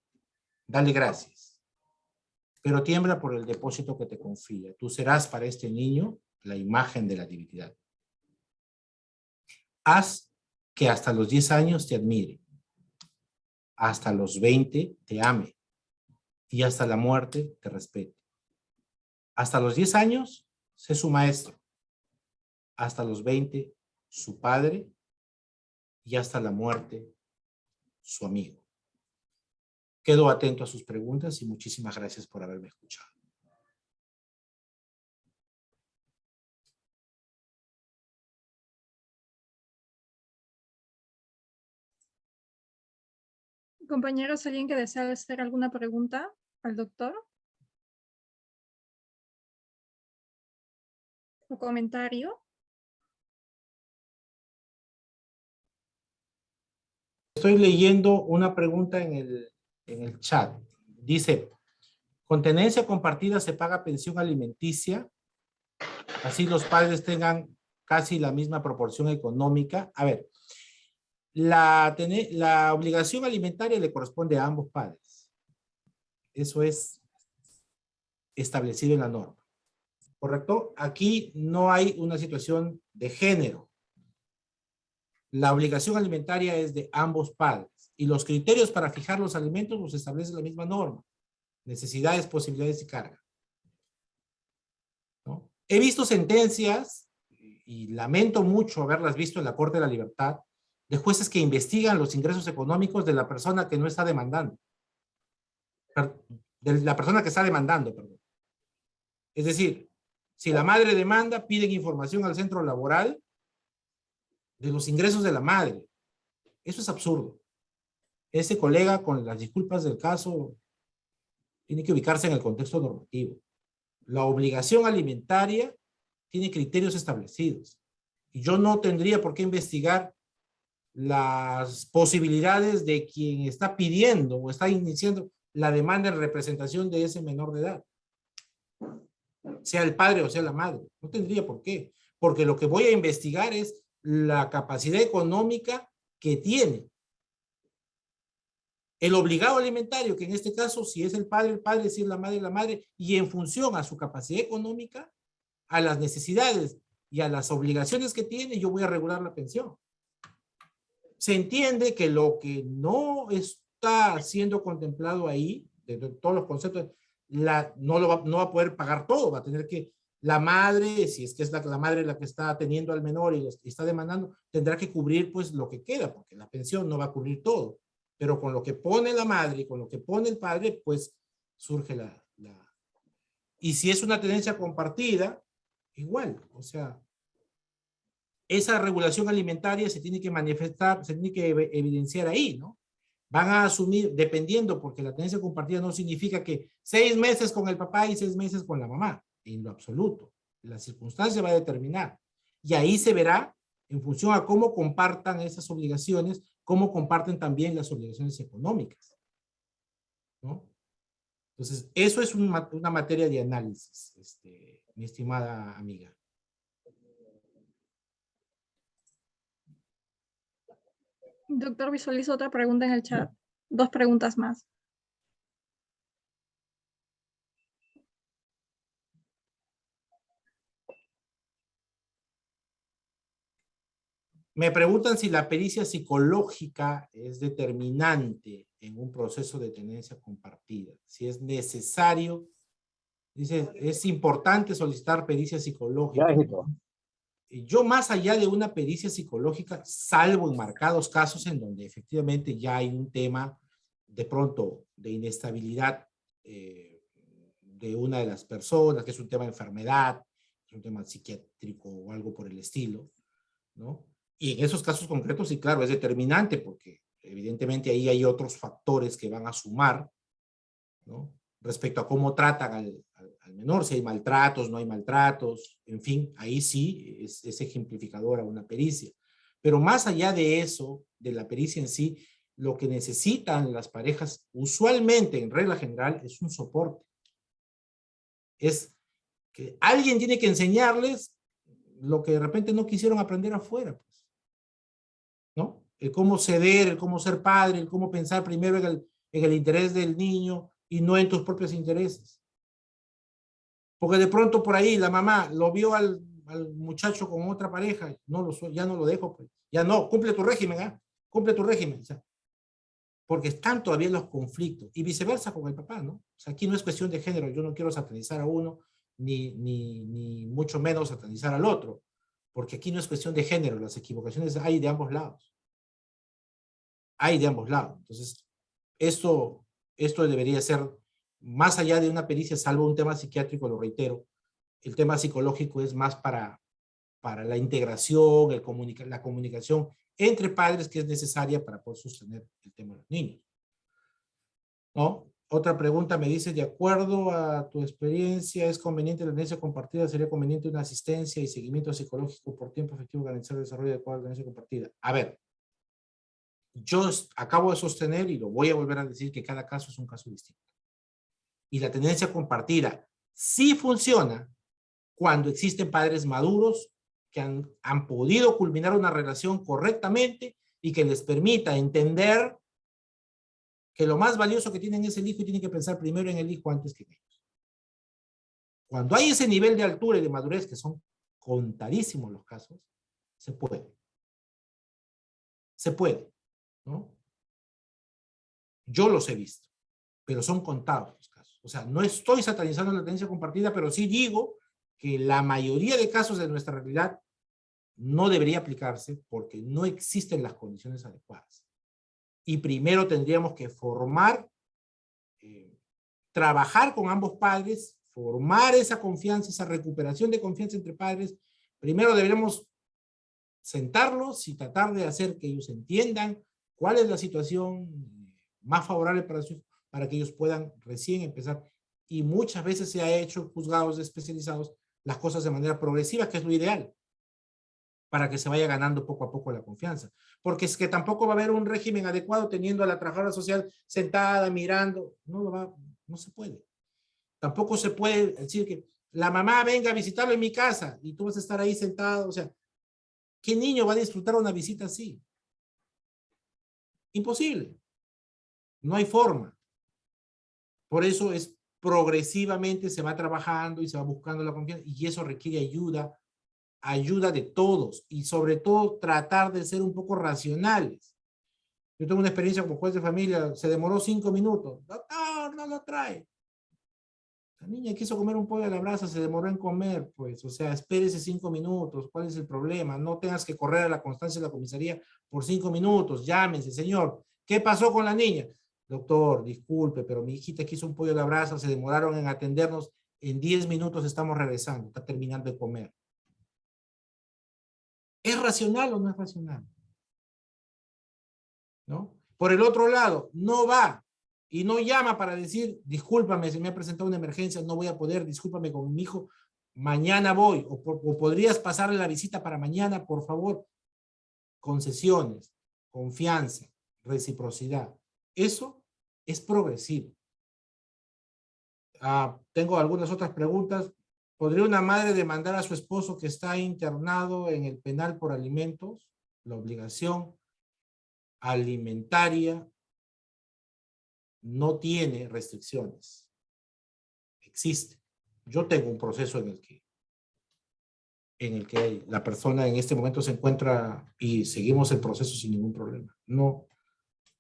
Speaker 2: dale gracias, pero tiembla por el depósito que te confía. Tú serás para este niño la imagen de la divinidad. Haz que hasta los 10 años te admire, hasta los 20 te ame y hasta la muerte te respete. Hasta los 10 años sé su maestro, hasta los 20 su padre y hasta la muerte su amigo. Quedo atento a sus preguntas y muchísimas gracias por haberme escuchado.
Speaker 1: Compañeros, ¿alguien que desea hacer alguna pregunta al doctor? ¿O comentario?
Speaker 2: Estoy leyendo una pregunta en el chat. Dice, con tenencia compartida se paga pensión alimenticia, así los padres tengan casi la misma proporción económica. A ver, la obligación alimentaria le corresponde a ambos padres. Eso es establecido en la norma. ¿Correcto? Aquí no hay una situación de género. La obligación alimentaria es de ambos padres y los criterios para fijar los alimentos los establece la misma norma. Necesidades, posibilidades y carga. ¿No? He visto sentencias, y lamento mucho haberlas visto en la Corte de la Libertad, de jueces que investigan los ingresos económicos de la persona que no está demandando. De la persona que está demandando, perdón. Es decir, si la madre demanda, piden información al centro laboral de los ingresos de la madre. Eso es absurdo. Ese colega, con las disculpas del caso, tiene que ubicarse en el contexto normativo. La obligación alimentaria tiene criterios establecidos. Y yo no tendría por qué investigar las posibilidades de quien está pidiendo o está iniciando la demanda en representación de ese menor de edad. Sea el padre o sea la madre. No tendría por qué. Porque lo que voy a investigar es la capacidad económica que tiene el obligado alimentario, que en este caso, si es el padre, si es la madre, y en función a su capacidad económica, a las necesidades y a las obligaciones que tiene, yo voy a regular la pensión. se entiende que lo que no está siendo contemplado ahí, de todos los conceptos, no va a poder pagar todo, va a tener que, la madre, si es que es la madre la que está atendiendo al menor y está demandando, tendrá que cubrir pues lo que queda, porque la pensión no va a cubrir todo. Pero con lo que pone la madre y con lo que pone el padre, pues surge Y si es una tenencia compartida, igual, o sea, esa regulación alimentaria se tiene que manifestar, se tiene que evidenciar ahí, ¿no? Van a asumir, dependiendo, porque la tenencia compartida no significa que 6 meses con el papá y 6 meses con la mamá, en lo absoluto. La circunstancia va a determinar. Y ahí se verá, en función a cómo compartan esas obligaciones, cómo comparten también las obligaciones económicas, ¿no? Entonces, eso es una materia de análisis, mi estimada amiga.
Speaker 1: Doctor, visualizo otra pregunta en el chat. 2 preguntas más.
Speaker 2: Me preguntan si la pericia psicológica es determinante en un proceso de tenencia compartida. Si es necesario, dice, es importante solicitar pericia psicológica. Yo, más allá de una pericia psicológica, salvo en marcados casos en donde efectivamente ya hay un tema de pronto de inestabilidad de una de las personas, que es un tema de enfermedad, es un tema psiquiátrico o algo por el estilo, ¿no? Y en esos casos concretos, sí, claro, es determinante porque evidentemente ahí hay otros factores que van a sumar, ¿no? Respecto a cómo tratan al menor, si hay maltratos, no hay maltratos, en fin, ahí sí es ejemplificadora una pericia. Pero más allá de eso, de la pericia en sí, lo que necesitan las parejas, usualmente, en regla general, es un soporte. Es que alguien tiene que enseñarles lo que de repente no quisieron aprender afuera, pues, ¿no? El cómo ceder, el cómo ser padre, el cómo pensar primero en el interés del niño y no en tus propios intereses. Porque de pronto por ahí la mamá lo vio al muchacho con otra pareja, ya no lo dejo, pues. Ya no, cumple tu régimen, ¿eh? Cumple tu régimen. O sea, porque están todavía los conflictos. Y viceversa con el papá, ¿no? O sea, aquí no es cuestión de género, yo no quiero satanizar a uno, ni mucho menos satanizar al otro. Porque aquí no es cuestión de género, las equivocaciones hay de ambos lados. Hay de ambos lados. Entonces, esto debería ser, más allá de una pericia, salvo un tema psiquiátrico, lo reitero, el tema psicológico es más para la integración, la comunicación entre padres que es necesaria para poder sostener el tema de los niños, ¿no? Otra pregunta me dice, de acuerdo a tu experiencia, ¿es conveniente la tenencia compartida? ¿Sería conveniente una asistencia y seguimiento psicológico por tiempo efectivo garantizar el desarrollo adecuado de la tenencia compartida? A ver, yo acabo de sostener y lo voy a volver a decir que cada caso es un caso distinto. Y la tenencia compartida sí funciona cuando existen padres maduros que han podido culminar una relación correctamente y que les permita entender que lo más valioso que tienen es el hijo y tienen que pensar primero en el hijo antes que en ellos. Cuando hay ese nivel de altura y de madurez, que son contadísimos los casos, se puede. Se puede, ¿no? Yo los he visto, pero son contados los casos. O sea, no estoy satanizando la tenencia compartida, pero sí digo que la mayoría de casos de nuestra realidad no debería aplicarse porque no existen las condiciones adecuadas. Y primero tendríamos que formar, trabajar con ambos padres, formar esa confianza, esa recuperación de confianza entre padres. Primero deberíamos sentarlos y tratar de hacer que ellos entiendan cuál es la situación más favorable para que ellos puedan recién empezar. Y muchas veces se ha hecho juzgados especializados las cosas de manera progresiva, que es lo ideal, para que se vaya ganando poco a poco la confianza. Porque es que tampoco va a haber un régimen adecuado teniendo a la trabajadora social sentada, mirando. No se puede. Tampoco se puede decir que la mamá venga a visitarlo en mi casa y tú vas a estar ahí sentado. O sea, ¿qué niño va a disfrutar una visita así? Imposible. No hay forma. Por eso es progresivamente se va trabajando y se va buscando la confianza y eso requiere ayuda de todos y sobre todo tratar de ser un poco racionales. Yo tengo una experiencia como juez de familia, se demoró 5 minutos. Doctor, no lo trae. La niña quiso comer un pollo a la brasa, se demoró en comer, pues, o sea, espérese 5 minutos, ¿cuál es el problema? No tengas que correr a la constancia de la comisaría por 5 minutos, llámense, señor. ¿Qué pasó con la niña? Doctor, disculpe, pero mi hijita quiso un pollo a la brasa, se demoraron en atendernos, en 10 minutos estamos regresando, está terminando de comer. ¿Es racional o no es racional? ¿No? Por el otro lado, no va y no llama para decir, discúlpame, se me ha presentado una emergencia, no voy a poder, discúlpame con mi hijo, mañana voy, o podrías pasarle la visita para mañana, por favor. Concesiones, confianza, reciprocidad. Eso es progresivo. Tengo algunas otras preguntas. ¿Podría una madre demandar a su esposo que está internado en el penal por alimentos? La obligación alimentaria no tiene restricciones. Existe. Yo tengo un proceso en el que la persona en este momento se encuentra y seguimos el proceso sin ningún problema. No,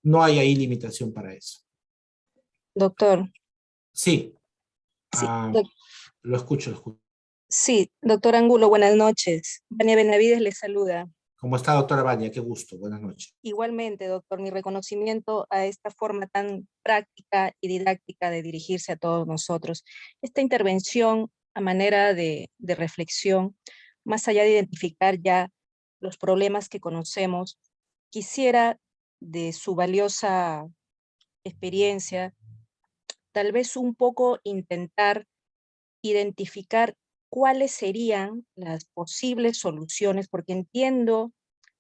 Speaker 2: no hay ahí limitación para eso.
Speaker 3: Doctor.
Speaker 2: Sí.
Speaker 3: Sí,
Speaker 2: Lo escucho.
Speaker 3: Sí, doctor Angulo, buenas noches. Vania Benavides le saluda.
Speaker 2: ¿Cómo está, doctora Vania? Qué gusto. Buenas noches.
Speaker 3: Igualmente, doctor, mi reconocimiento a esta forma tan práctica y didáctica de dirigirse a todos nosotros. Esta intervención a manera de reflexión, más allá de identificar ya los problemas que conocemos, quisiera de su valiosa experiencia, tal vez un poco intentar identificar cuáles serían las posibles soluciones, porque entiendo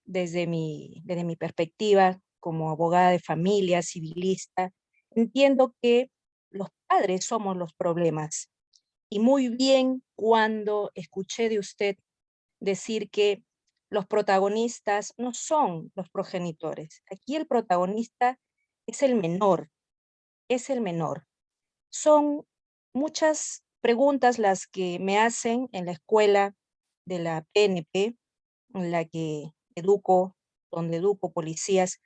Speaker 3: desde mi perspectiva como abogada de familia, civilista, entiendo que los padres somos los problemas. Y muy bien cuando escuché de usted decir que los protagonistas no son los progenitores. Aquí el protagonista es el menor, es el menor. Son muchas preguntas las que me hacen en la escuela de la PNP, en la que donde educo policías,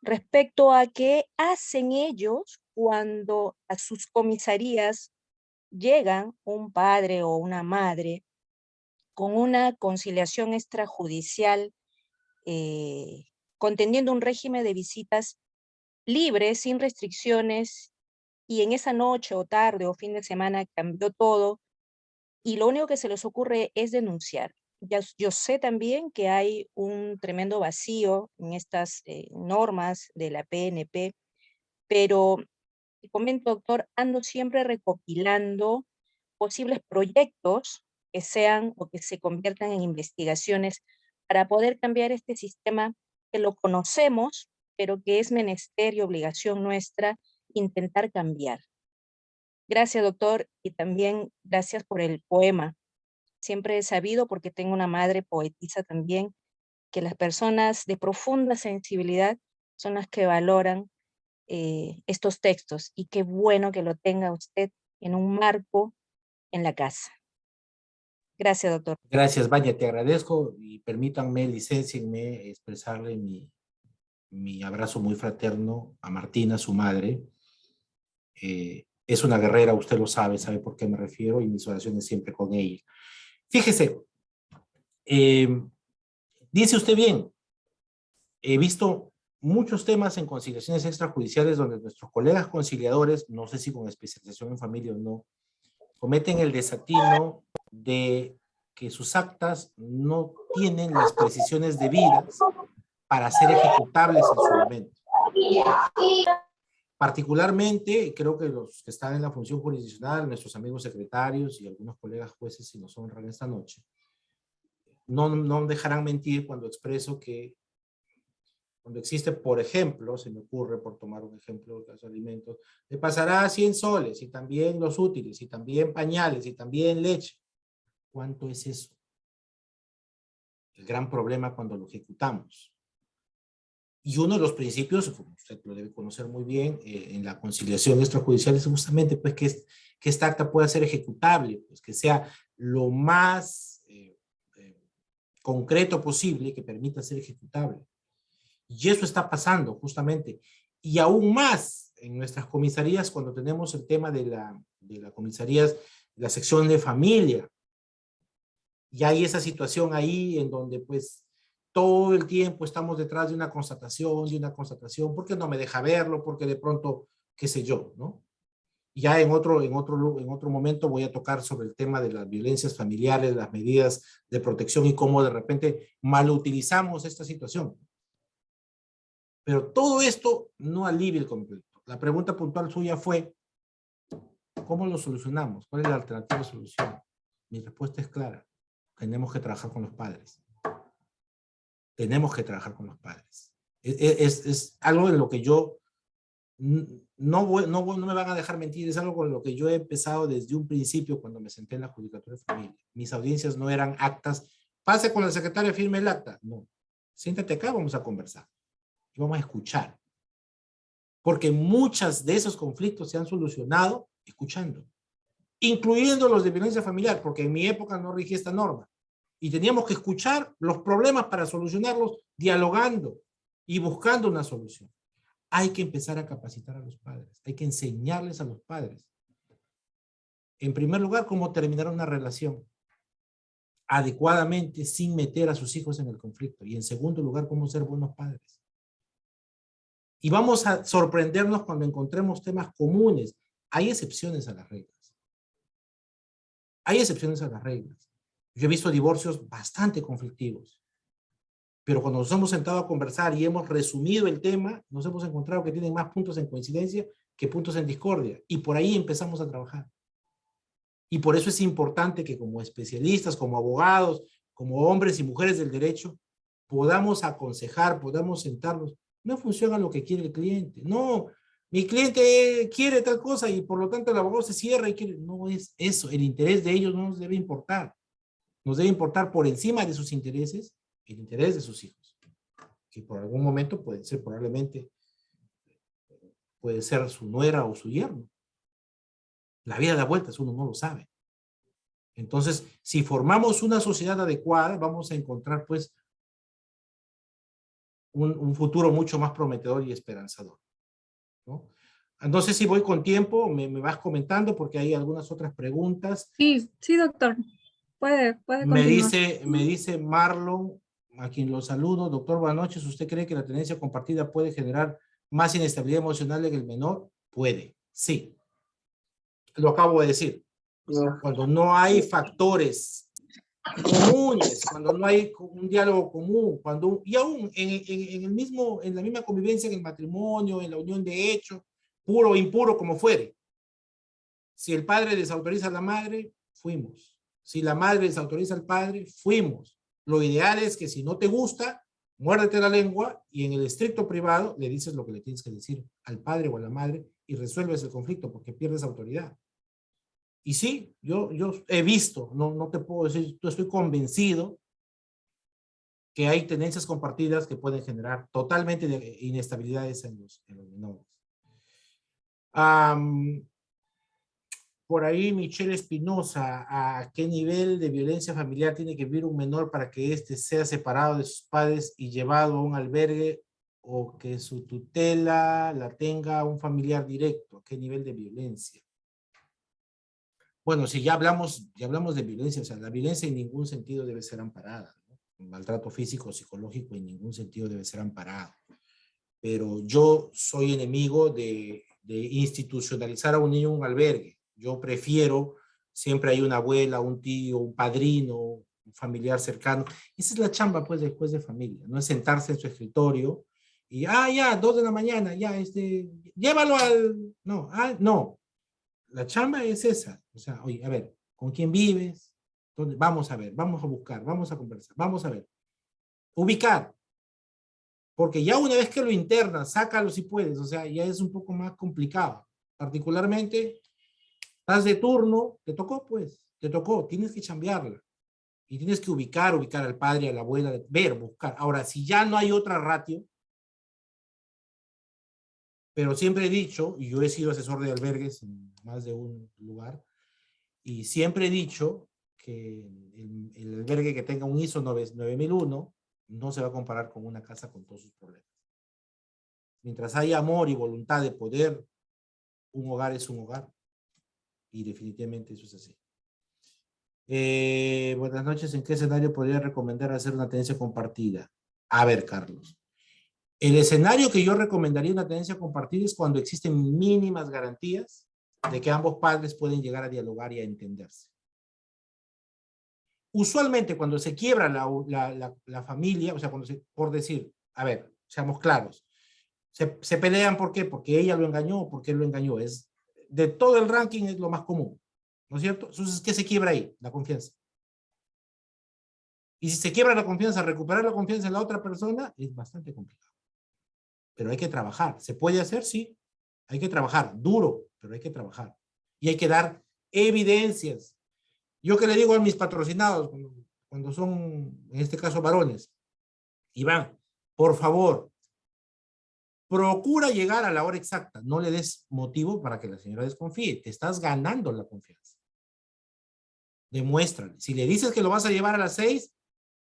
Speaker 3: respecto a qué hacen ellos cuando a sus comisarías llegan un padre o una madre con una conciliación extrajudicial, contendiendo un régimen de visitas libres, sin restricciones, y en esa noche o tarde o fin de semana cambió todo, y lo único que se les ocurre es denunciar. Yo sé también que hay un tremendo vacío en estas normas de la PNP, pero te comento, doctor, ando siempre recopilando posibles proyectos que sean o que se conviertan en investigaciones para poder cambiar este sistema que lo conocemos, pero que es menester y obligación nuestra intentar cambiar. Gracias, doctor, y también gracias por el poema. Siempre he sabido, porque tengo una madre poetisa también, que las personas de profunda sensibilidad son las que valoran estos textos, y qué bueno que lo tenga usted en un marco en la casa. Gracias, doctor.
Speaker 2: Gracias, Vania, te agradezco y permítanme, licéncienme expresarle mi abrazo muy fraterno a Martina, su madre. Es una guerrera, usted lo sabe por qué me refiero, y mis oraciones siempre con ella. Fíjese, dice usted bien, he visto muchos temas en conciliaciones extrajudiciales donde nuestros colegas conciliadores, no sé si con especialización en familia o no, cometen el desatino de que sus actas no tienen las precisiones debidas para ser ejecutables en su momento. Particularmente, creo que los que están en la función jurisdiccional, nuestros amigos secretarios y algunos colegas jueces, si nos honran esta noche, no dejarán mentir cuando expreso que cuando existe, por ejemplo, se me ocurre, por tomar un ejemplo de los alimentos, le pasará 100 soles, y también los útiles, y también pañales, y también leche. ¿Cuánto es eso? El gran problema cuando lo ejecutamos. Y uno de los principios, como usted lo debe conocer muy bien, en la conciliación extrajudicial es justamente pues, que esta acta pueda ser ejecutable, pues, que sea lo más concreto posible, que permita ser ejecutable. Y eso está pasando justamente. Y aún más en nuestras comisarías cuando tenemos el tema de la comisarías, la sección de familia. Y hay esa situación ahí en donde pues todo el tiempo estamos detrás de una constatación, porque no me deja verlo, porque de pronto, qué sé yo, ¿no? Ya en otro momento voy a tocar sobre el tema de las violencias familiares, las medidas de protección y cómo de repente mal utilizamos esta situación. Pero todo esto no alivia el conflicto. La pregunta puntual suya fue, ¿cómo lo solucionamos? ¿Cuál es la alternativa de solución? Mi respuesta es clara. Tenemos que trabajar con los padres. Tenemos que trabajar con los padres. Es algo en lo que yo no me van a dejar mentir, es algo con lo que yo he empezado desde un principio cuando me senté en la Judicatura de Familia. Mis audiencias no eran actas, pase con la secretaria, firme el acta. No, siéntate acá, vamos a conversar y vamos a escuchar. Porque muchos de esos conflictos se han solucionado escuchando, incluyendo los de violencia familiar, porque en mi época no rigía esta norma. Y teníamos que escuchar los problemas para solucionarlos dialogando y buscando una solución. Hay que empezar a capacitar a los padres, hay que enseñarles a los padres. En primer lugar, cómo terminar una relación adecuadamente sin meter a sus hijos en el conflicto. Y en segundo lugar, cómo ser buenos padres. Y vamos a sorprendernos cuando encontremos temas comunes. Hay excepciones a las reglas. Hay excepciones a las reglas. Yo he visto divorcios bastante conflictivos. Pero cuando nos hemos sentado a conversar y hemos resumido el tema, nos hemos encontrado que tienen más puntos en coincidencia que puntos en discordia. Y por ahí empezamos a trabajar. Y por eso es importante que como especialistas, como abogados, como hombres y mujeres del derecho, podamos aconsejar, podamos sentarnos. No funciona lo que quiere el cliente. No, mi cliente quiere tal cosa y por lo tanto el abogado se cierra y quiere. No es eso. El interés de ellos no nos debe importar. Nos debe importar por encima de sus intereses el interés de sus hijos, que por algún momento puede ser probablemente, puede ser su nuera o su yerno. La vida da vueltas, uno no lo sabe. Entonces, si formamos una sociedad adecuada, vamos a encontrar pues un futuro mucho más prometedor y esperanzador, ¿no? No sé si voy con tiempo, me vas comentando porque hay algunas otras preguntas.
Speaker 1: Sí, sí, doctor. Puede continuar.
Speaker 2: Me dice Marlon, a quien lo saludo, doctor, buenas noches. ¿Usted cree que la tenencia compartida puede generar más inestabilidad emocional en el menor? Puede, sí. Lo acabo de decir. Cuando no hay factores comunes, cuando no hay un diálogo común, y aún en la misma convivencia en el matrimonio, en la unión de hecho, puro o impuro, como fuere. Si el padre desautoriza a la madre, fuimos. Si la madre desautoriza al padre, fuimos. Lo ideal es que si no te gusta, muérdete la lengua y en el estricto privado le dices lo que le tienes que decir al padre o a la madre y resuelves el conflicto porque pierdes autoridad. Y sí, yo he visto, no te puedo decir, yo estoy convencido que hay tenencias compartidas que pueden generar totalmente inestabilidades en los menores. Por ahí Michelle Espinosa, ¿a qué nivel de violencia familiar tiene que vivir un menor para que éste sea separado de sus padres y llevado a un albergue o que su tutela la tenga un familiar directo? ¿A qué nivel de violencia? Bueno, si ya hablamos de violencia, o sea, la violencia en ningún sentido debe ser amparada, ¿no? El maltrato físico o psicológico en ningún sentido debe ser amparado. Pero yo soy enemigo de institucionalizar a un niño en un albergue. Yo prefiero, siempre hay una abuela, un tío, un padrino, un familiar cercano. Esa es la chamba, pues, después de familia, no es sentarse en su escritorio y, ya, 2 de la mañana, ya, llévalo al, no, no. La chamba es esa, o sea, oye, a ver, ¿con quién vives? ¿Dónde? Vamos a ver, vamos a buscar, vamos a conversar, vamos a ver. Ubicar, porque ya una vez que lo internas, sácalo si puedes, o sea, ya es un poco más complicado. Particularmente, estás de turno, te tocó pues, te tocó, tienes que chambearla. Y tienes que ubicar al padre, a la abuela, ver, buscar. Ahora, si ya no hay otra ratio, pero siempre he dicho, y yo he sido asesor de albergues en más de un lugar, y siempre he dicho que el albergue que tenga un ISO 9001 no se va a comparar con una casa con todos sus problemas. Mientras haya amor y voluntad de poder, un hogar es un hogar. Y definitivamente eso es así. Buenas noches. ¿En qué escenario podría recomendar hacer una tenencia compartida? A ver, Carlos. El escenario que yo recomendaría una tenencia compartida es cuando existen mínimas garantías de que ambos padres pueden llegar a dialogar y a entenderse. Usualmente cuando se quiebra la familia, o sea, cuando por decir, a ver, seamos claros, se pelean, ¿por qué? Porque ella lo engañó o porque él lo engañó. De todo el ranking es lo más común, ¿no es cierto? Entonces, ¿qué se quiebra ahí? La confianza. Y si se quiebra la confianza, recuperar la confianza en la otra persona es bastante complicado. Pero hay que trabajar. ¿Se puede hacer? Sí. Hay que trabajar duro, pero hay que trabajar. Y hay que dar evidencias. Yo que le digo a mis patrocinados, cuando son, en este caso, varones, Iván, por favor, procura llegar a la hora exacta. No le des motivo para que la señora desconfíe. Te estás ganando la confianza. Demuéstrale. Si le dices que lo vas a llevar a las 6,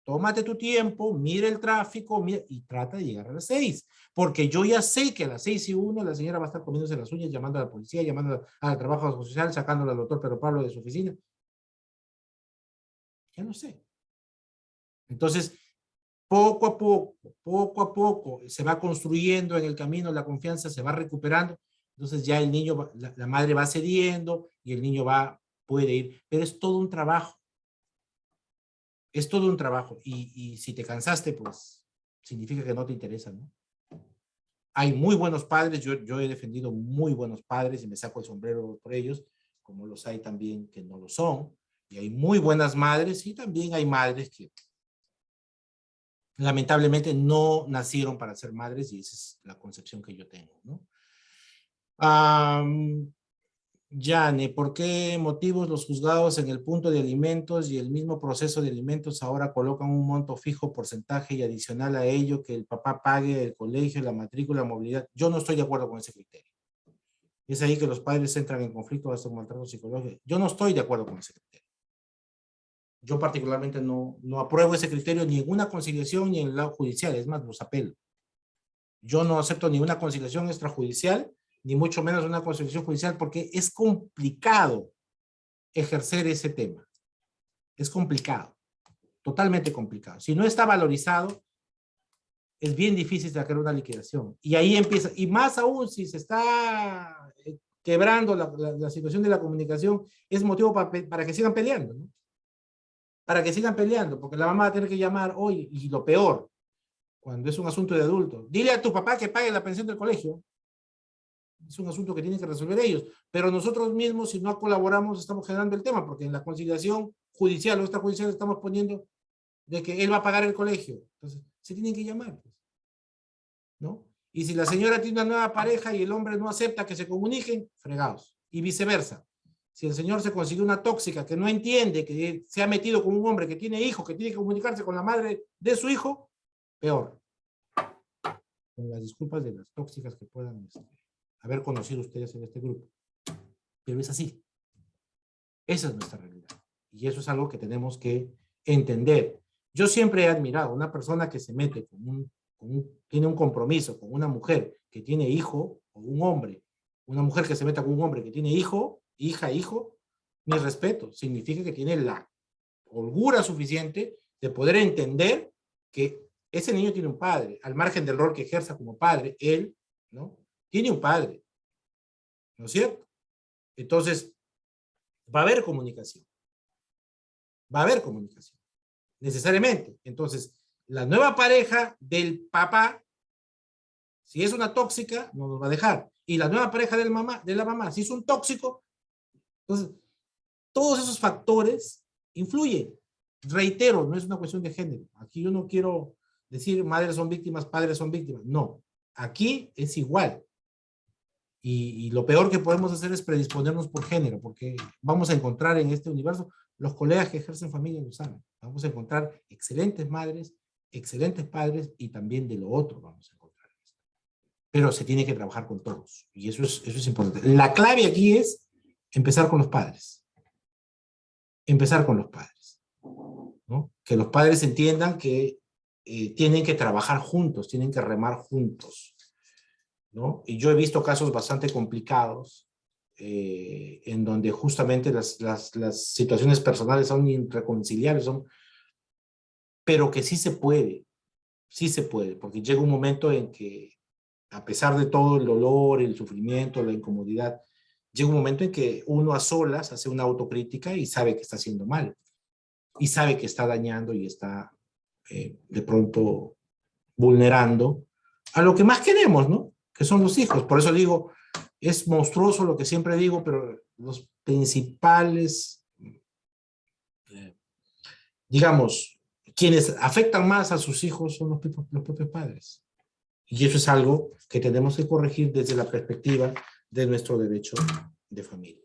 Speaker 2: tómate tu tiempo, mira el tráfico y trata de llegar a las 6. Porque yo ya sé que a las 6:01 la señora va a estar comiéndose las uñas, llamando a la policía, llamando al trabajo social, sacándole al doctor Pedro Pablo de su oficina. Ya no sé. Entonces, poco a poco, se va construyendo en el camino, la confianza se va recuperando. Entonces ya el niño, la madre va cediendo y el niño puede ir. Pero es todo un trabajo. Es todo un trabajo. Y si te cansaste, pues significa que no te interesa, ¿no? Hay muy buenos padres. Yo he defendido muy buenos padres y me saco el sombrero por ellos, como los hay también que no lo son. Y hay muy buenas madres y también hay madres que lamentablemente no nacieron para ser madres y esa es la concepción que yo tengo, ¿no? Yane, ¿por qué motivos los juzgados en el punto de alimentos y el mismo proceso de alimentos ahora colocan un monto fijo, porcentaje y adicional a ello que el papá pague el colegio, la matrícula, la movilidad? Yo no estoy de acuerdo con ese criterio. Es ahí que los padres entran en conflicto hasta un maltrato psicológico. Yo no estoy de acuerdo con ese criterio. Yo particularmente no apruebo ese criterio ni en una conciliación ni en el lado judicial, es más, los apelo. Yo no acepto ni una conciliación extrajudicial, ni mucho menos una conciliación judicial, porque es complicado ejercer ese tema. Es complicado, totalmente complicado. Si no está valorizado, es bien difícil sacar una liquidación. Y ahí empieza, y más aún si se está quebrando la situación de la comunicación, es motivo para que sigan peleando, ¿no? Para que sigan peleando, porque la mamá va a tener que llamar hoy, y lo peor, cuando es un asunto de adultos, dile a tu papá que pague la pensión del colegio. Es un asunto que tienen que resolver ellos, pero nosotros mismos, si no colaboramos, estamos generando el tema, porque en la conciliación judicial o extrajudicial estamos poniendo de que él va a pagar el colegio. Entonces, se tienen que llamar, pues, ¿no? Y si la señora tiene una nueva pareja y el hombre no acepta que se comuniquen, fregados. Y viceversa. Si el señor se consiguió una tóxica que no entiende, que se ha metido con un hombre que tiene hijos, que tiene que comunicarse con la madre de su hijo, peor. Con las disculpas de las tóxicas que puedan haber conocido ustedes en este grupo. Pero es así. Esa es nuestra realidad. Y eso es algo que tenemos que entender. Yo siempre he admirado a una persona que se mete tiene un compromiso con una mujer que tiene hijo, o un hombre, una mujer que se meta con un hombre que tiene hijo, hija, hijo, mi respeto. Significa que tiene la holgura suficiente de poder entender que ese niño tiene un padre, al margen del rol que ejerza como padre, él, ¿no? Tiene un padre, ¿no es cierto? Entonces, va a haber comunicación. Va a haber comunicación, necesariamente. Entonces, la nueva pareja del papá, si es una tóxica, no nos va a dejar. Y la nueva pareja de la mamá, si es un tóxico, entonces, todos esos factores influyen. Reitero, no es una cuestión de género. Aquí yo no quiero decir madres son víctimas, padres son víctimas. No, aquí es igual. Y lo peor que podemos hacer es predisponernos por género, porque vamos a encontrar en este universo, los colegas que ejercen familia lo saben, vamos a encontrar excelentes madres, excelentes padres y también de lo otro vamos a encontrar. Pero se tiene que trabajar con todos y eso es importante. La clave aquí es empezar con los padres. Empezar con los padres, ¿no? Que los padres entiendan que tienen que trabajar juntos, tienen que remar juntos. ¿no? Y yo he visto casos bastante complicados en donde justamente las situaciones personales son irreconciliables, pero que sí se puede, porque llega un momento en que, a pesar de todo el dolor, el sufrimiento, la incomodidad, llega un momento en que uno a solas hace una autocrítica y sabe que está haciendo mal, y sabe que está dañando y está de pronto vulnerando a lo que más queremos, ¿no? Que son los hijos. Por eso digo, es monstruoso lo que siempre digo, pero los principales, digamos, quienes afectan más a sus hijos son los propios padres. Y eso es algo que tenemos que corregir desde la perspectiva de nuestro derecho de familia.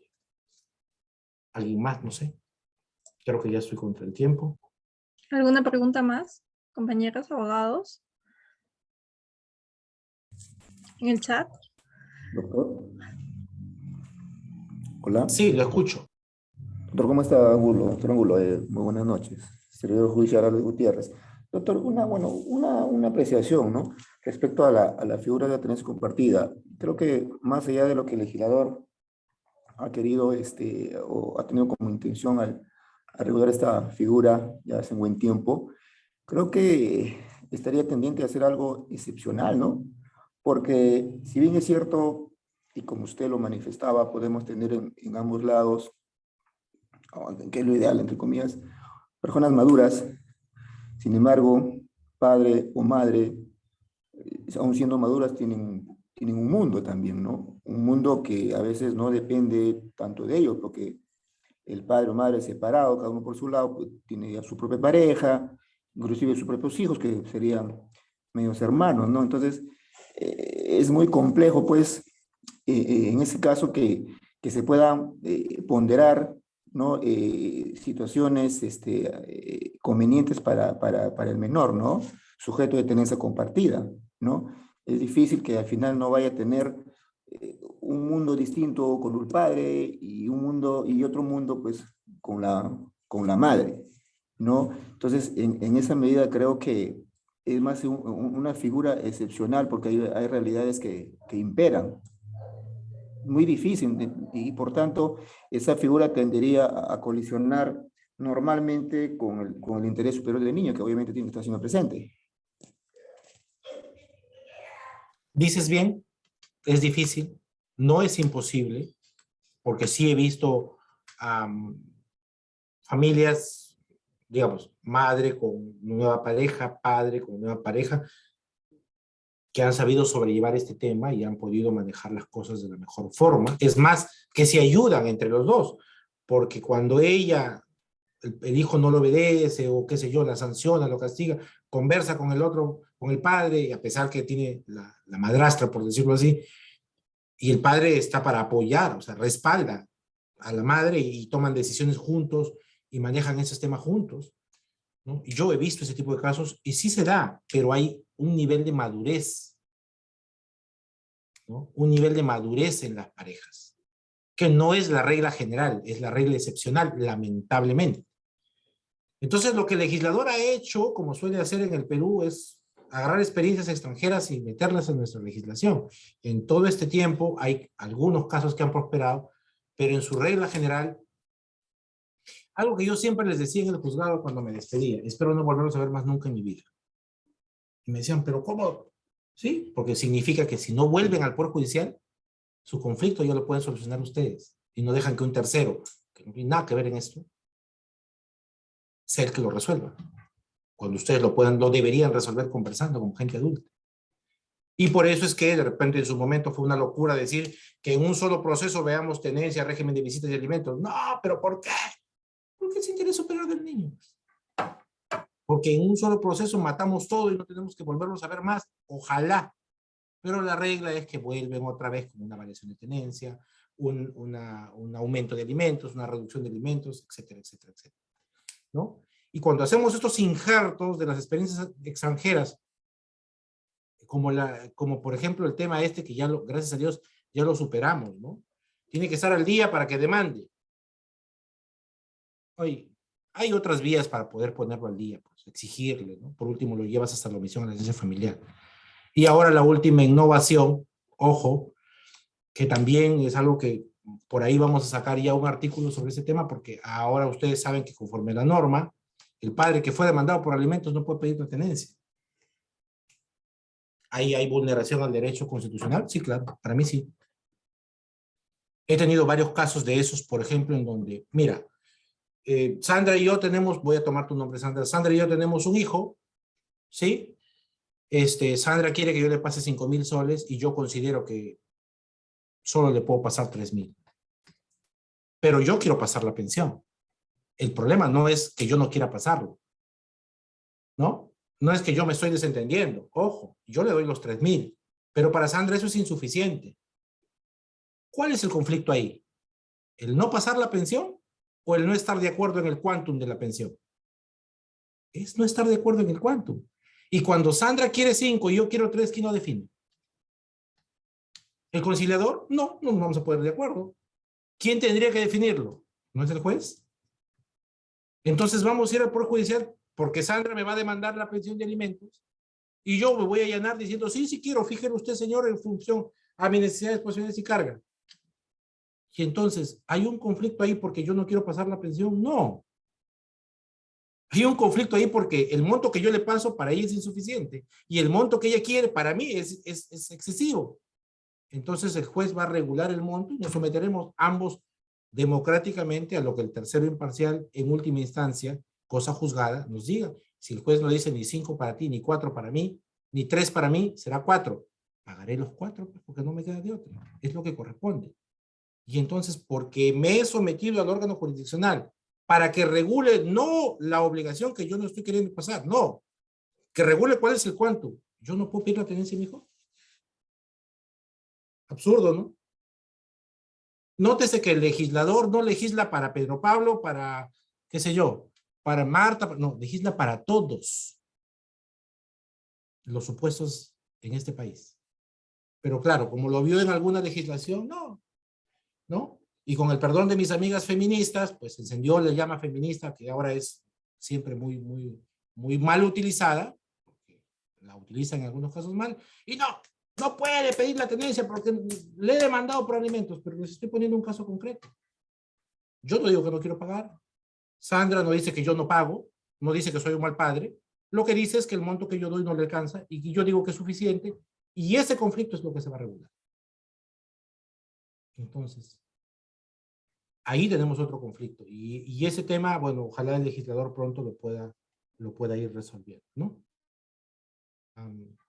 Speaker 2: ¿Alguien más? No sé. Creo que ya estoy contra el tiempo.
Speaker 1: ¿Alguna pregunta más, compañeros abogados? En el chat.
Speaker 4: Doctor. Hola.
Speaker 2: Sí, lo escucho.
Speaker 4: Doctor, ¿cómo está, Angulo? Doctor Angulo, muy buenas noches. Servidor judicial Alex Gutiérrez. Doctor, una apreciación, ¿no? Respecto a la figura de la tenencia compartida. Creo que más allá de lo que el legislador ha querido o ha tenido como intención al regular esta figura ya hace un buen tiempo, creo que estaría tendiente a hacer algo excepcional, ¿no? Porque si bien es cierto, y como usted lo manifestaba, podemos tener en ambos lados, que es lo ideal, entre comillas, personas maduras. Sin embargo, padre o madre, aún siendo maduras, tienen un mundo también, ¿no? Un mundo que a veces no depende tanto de ellos, porque el padre o madre separado, cada uno por su lado, pues, tiene ya su propia pareja, inclusive sus propios hijos, que serían medios hermanos, ¿no? Entonces, es muy complejo, pues, en ese caso que se puedan ponderar, ¿no? Situaciones convenientes para el menor, ¿no? Sujeto de tenencia compartida, ¿no? Es difícil que al final no vaya a tener un mundo distinto con el padre y un mundo y otro mundo, pues, con la madre, ¿no? Entonces, en esa medida creo que es más una figura excepcional porque hay realidades que imperan. Muy difícil y por tanto esa figura tendería a colisionar normalmente con el interés superior del niño, que obviamente tiene que estar siendo presente.
Speaker 2: Dices bien, es difícil, no es imposible, porque sí he visto familias, digamos, madre con nueva pareja, padre con nueva pareja, que han sabido sobrellevar este tema y han podido manejar las cosas de la mejor forma. Es más, que se ayudan entre los dos, porque cuando el hijo no lo obedece o qué sé yo, la sanciona, lo castiga, conversa con el otro, con el padre, y a pesar que tiene la madrastra, por decirlo así, y el padre está para apoyar, o sea, respalda a la madre y toman decisiones juntos y manejan esos temas juntos, ¿no? Y yo he visto ese tipo de casos y sí se da, pero hay un nivel de madurez, ¿no? Un nivel de madurez en las parejas, que no es la regla general, es la regla excepcional, lamentablemente. Entonces, lo que el legislador ha hecho, como suele hacer en el Perú, es agarrar experiencias extranjeras y meterlas en nuestra legislación. En todo este tiempo hay algunos casos que han prosperado, pero en su regla general, algo que yo siempre les decía en el juzgado cuando me despedía, espero no volverlos a ver más nunca en mi vida. Y me decían, ¿pero cómo? Sí, porque significa que si no vuelven al Poder Judicial, su conflicto ya lo pueden solucionar ustedes y no dejan que un tercero, que no tiene nada que ver en esto, sea el que lo resuelva. Cuando ustedes lo deberían resolver conversando con gente adulta. Y por eso es que de repente en su momento fue una locura decir que en un solo proceso veamos tenencia, régimen de visitas y alimentos. No, pero ¿por qué? Porque es interés superior del niño. Porque en un solo proceso matamos todo y no tenemos que volverlos a ver más. Ojalá. Pero la regla es que vuelven otra vez con una variación de tenencia, un aumento de alimentos, una reducción de alimentos, etcétera, etcétera, etcétera, ¿no? Y cuando hacemos estos injertos de las experiencias extranjeras, como por ejemplo el tema que ya gracias a Dios, ya lo superamos, ¿no? Tiene que estar al día para que demande. Oye, hay otras vías para poder ponerlo al día, pues, exigirle, ¿no? Por último, lo llevas hasta la omisión a la licencia familiar. Y ahora la última innovación Ojo, que también es algo que por ahí vamos a sacar ya un artículo sobre ese tema, porque ahora ustedes saben que conforme a la norma, el padre que fue demandado por alimentos no puede pedir la tenencia. ¿Ahí hay vulneración al derecho constitucional? Sí, claro, para mí sí. He tenido varios casos de esos, por ejemplo, en donde, mira, Sandra y yo tenemos, voy a tomar tu nombre, Sandra. Sandra y yo tenemos un hijo, ¿sí? Sandra quiere que yo le pase 5.000 soles y yo considero que solo le puedo pasar 3.000. Pero yo quiero pasar la pensión. El problema no es que yo no quiera pasarlo, ¿no? No es que yo me estoy desentendiendo. Ojo, yo le doy los 3.000, pero para Sandra eso es insuficiente. ¿Cuál es el conflicto ahí? ¿El no pasar la pensión o el no estar de acuerdo en el quantum de la pensión? Es no estar de acuerdo en el quantum. Y cuando Sandra quiere 5 y yo quiero 3, ¿quién lo define? ¿El conciliador? No, no nos vamos a poner de acuerdo. ¿Quién tendría que definirlo? ¿No es el juez? Entonces vamos a ir al Poder Judicial porque Sandra me va a demandar la pensión de alimentos y yo me voy a allanar diciendo, sí, sí quiero, fíjese usted, señor, en función a mis necesidades, posibilidades y carga. Y entonces, ¿hay un conflicto ahí porque yo no quiero pasar la pensión? No. Hay un conflicto ahí porque el monto que yo le paso para ella es insuficiente y el monto que ella quiere para mí es excesivo. Entonces el juez va a regular el monto y nos someteremos ambos democráticamente a lo que el tercero imparcial en última instancia, cosa juzgada, nos diga. Si el juez no dice ni 5 para ti, ni 4 para mí, ni 3 para mí, será 4. Pagaré los 4 porque no me queda de otra. Es lo que corresponde. Y entonces, porque me he sometido al órgano jurisdiccional para que regule no la obligación que yo no estoy queriendo pasar, no, que regule cuál es el cuánto. Yo no puedo pedir la tenencia de mi hijo. Absurdo, ¿no? Nótese que el legislador no legisla para Pedro Pablo, para, qué sé yo, para Marta, no, legisla para todos los supuestos en este país. Pero claro, como lo vio en alguna legislación, no, ¿no? Y con el perdón de mis amigas feministas, pues encendió la llama feminista, que ahora es siempre muy mal utilizada, porque la utilizan en algunos casos mal, y no puede pedir la tenencia porque le he demandado por alimentos, pero les estoy poniendo un caso concreto. Yo no digo que no quiero pagar. Sandra no dice que yo no pago, no dice que soy un mal padre. Lo que dice es que el monto que yo doy no le alcanza y yo digo que es suficiente y ese conflicto es lo que se va a regular. Entonces, ahí tenemos otro conflicto y ese tema, bueno, ojalá el legislador pronto lo pueda ir resolviendo, ¿no?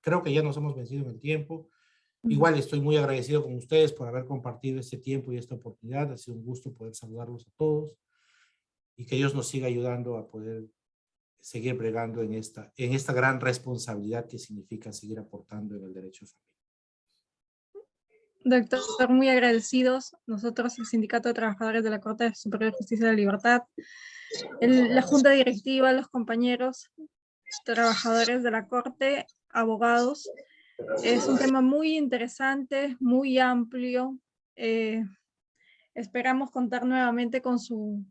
Speaker 2: Creo que ya nos hemos vencido en el tiempo. Igual estoy muy agradecido con ustedes por haber compartido este tiempo y esta oportunidad. Ha sido un gusto poder saludarlos a todos y que Dios nos siga ayudando a poder seguir bregando en esta gran responsabilidad que significa seguir aportando en el derecho de familia.
Speaker 1: Doctor, muy agradecidos. Nosotros, el Sindicato de Trabajadores de la Corte Superior de Justicia de la Libertad, la Junta Directiva, los compañeros trabajadores de la Corte, abogados. Es un tema muy interesante, muy amplio. Esperamos contar nuevamente con su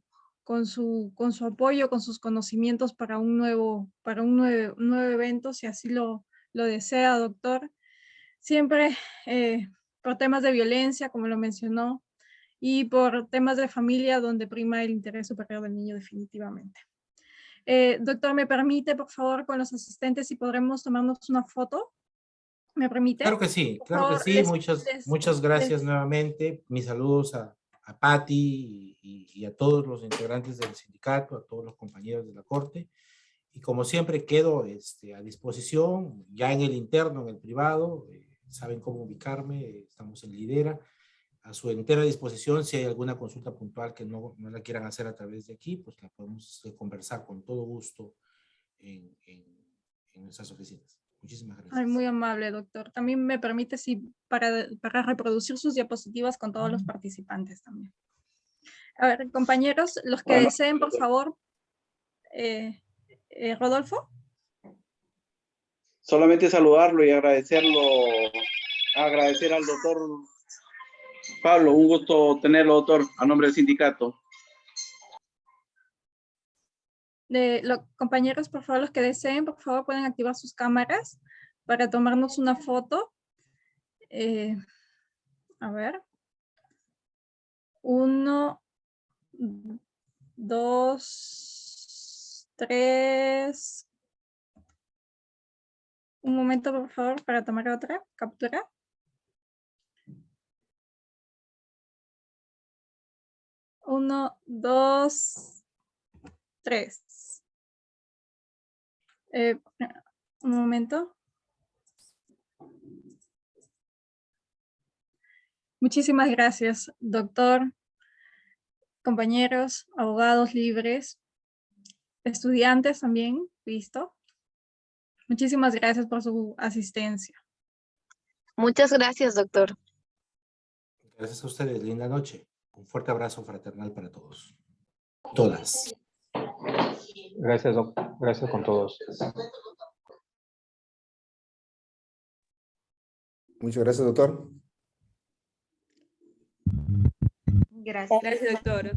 Speaker 1: apoyo, con sus conocimientos para un nuevo evento, si así lo desea, doctor. Siempre por temas de violencia, como lo mencionó, y por temas de familia, donde prima el interés superior del niño definitivamente. Doctor, ¿me permite, por favor, con los asistentes, si podremos tomarnos una foto? ¿Me permite?
Speaker 2: Claro que sí,
Speaker 1: Por
Speaker 2: claro que
Speaker 1: favor,
Speaker 2: sí. Muchas gracias nuevamente. Mis saludos a Patti y a todos los integrantes del sindicato, a todos los compañeros de la Corte. Y como siempre quedo a disposición, ya en el interno, en el privado, saben cómo ubicarme, estamos en Lidera, a su entera disposición. Si hay alguna consulta puntual que no la quieran hacer a través de aquí, pues la podemos conversar con todo gusto en nuestras oficinas. Muchísimas gracias.
Speaker 1: Ay, muy amable, doctor. También me permite, para reproducir sus diapositivas con todos los participantes también. A ver, compañeros, los que deseen, por favor. Rodolfo.
Speaker 5: Solamente saludarlo y agradecer al doctor Pablo. Un gusto tenerlo, doctor, a nombre del sindicato.
Speaker 1: Los compañeros, por favor, los que deseen, por favor, pueden activar sus cámaras para tomarnos una foto. A ver. 1, 2, 3. Un momento, por favor, para tomar otra captura. Uno, dos, tres. Un momento. Muchísimas gracias, doctor, compañeros, abogados libres, estudiantes también, listo. Muchísimas gracias por su asistencia.
Speaker 6: Muchas gracias, doctor.
Speaker 2: Gracias a ustedes. Linda noche. Un fuerte abrazo fraternal para todos. Todas.
Speaker 7: Gracias, doctor. Gracias con todos.
Speaker 4: Muchas gracias, doctor.
Speaker 8: Gracias.
Speaker 9: Gracias, doctor.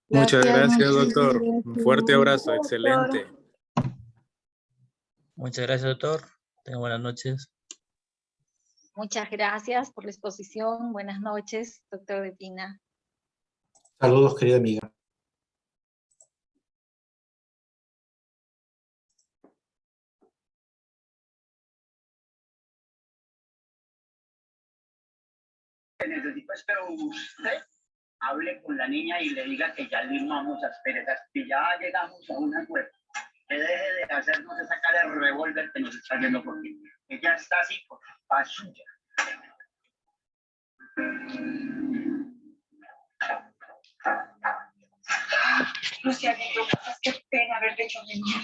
Speaker 10: Muchas gracias,
Speaker 6: Muchas
Speaker 10: doctor. Un fuerte abrazo, excelente.
Speaker 11: Muchas gracias, doctor. Tengan buenas noches.
Speaker 8: Muchas gracias por la exposición. Buenas noches, doctor De Pina.
Speaker 2: Saludos, querida amiga.
Speaker 12: Necesito es que usted hable con la niña y le diga que ya limamos asperezas, que ya llegamos a un acuerdo, que deje de hacernos esa cara de revólver que nos está haciendo porque ella está así por culpa suya. Lucianito, qué pena haberte hecho venir.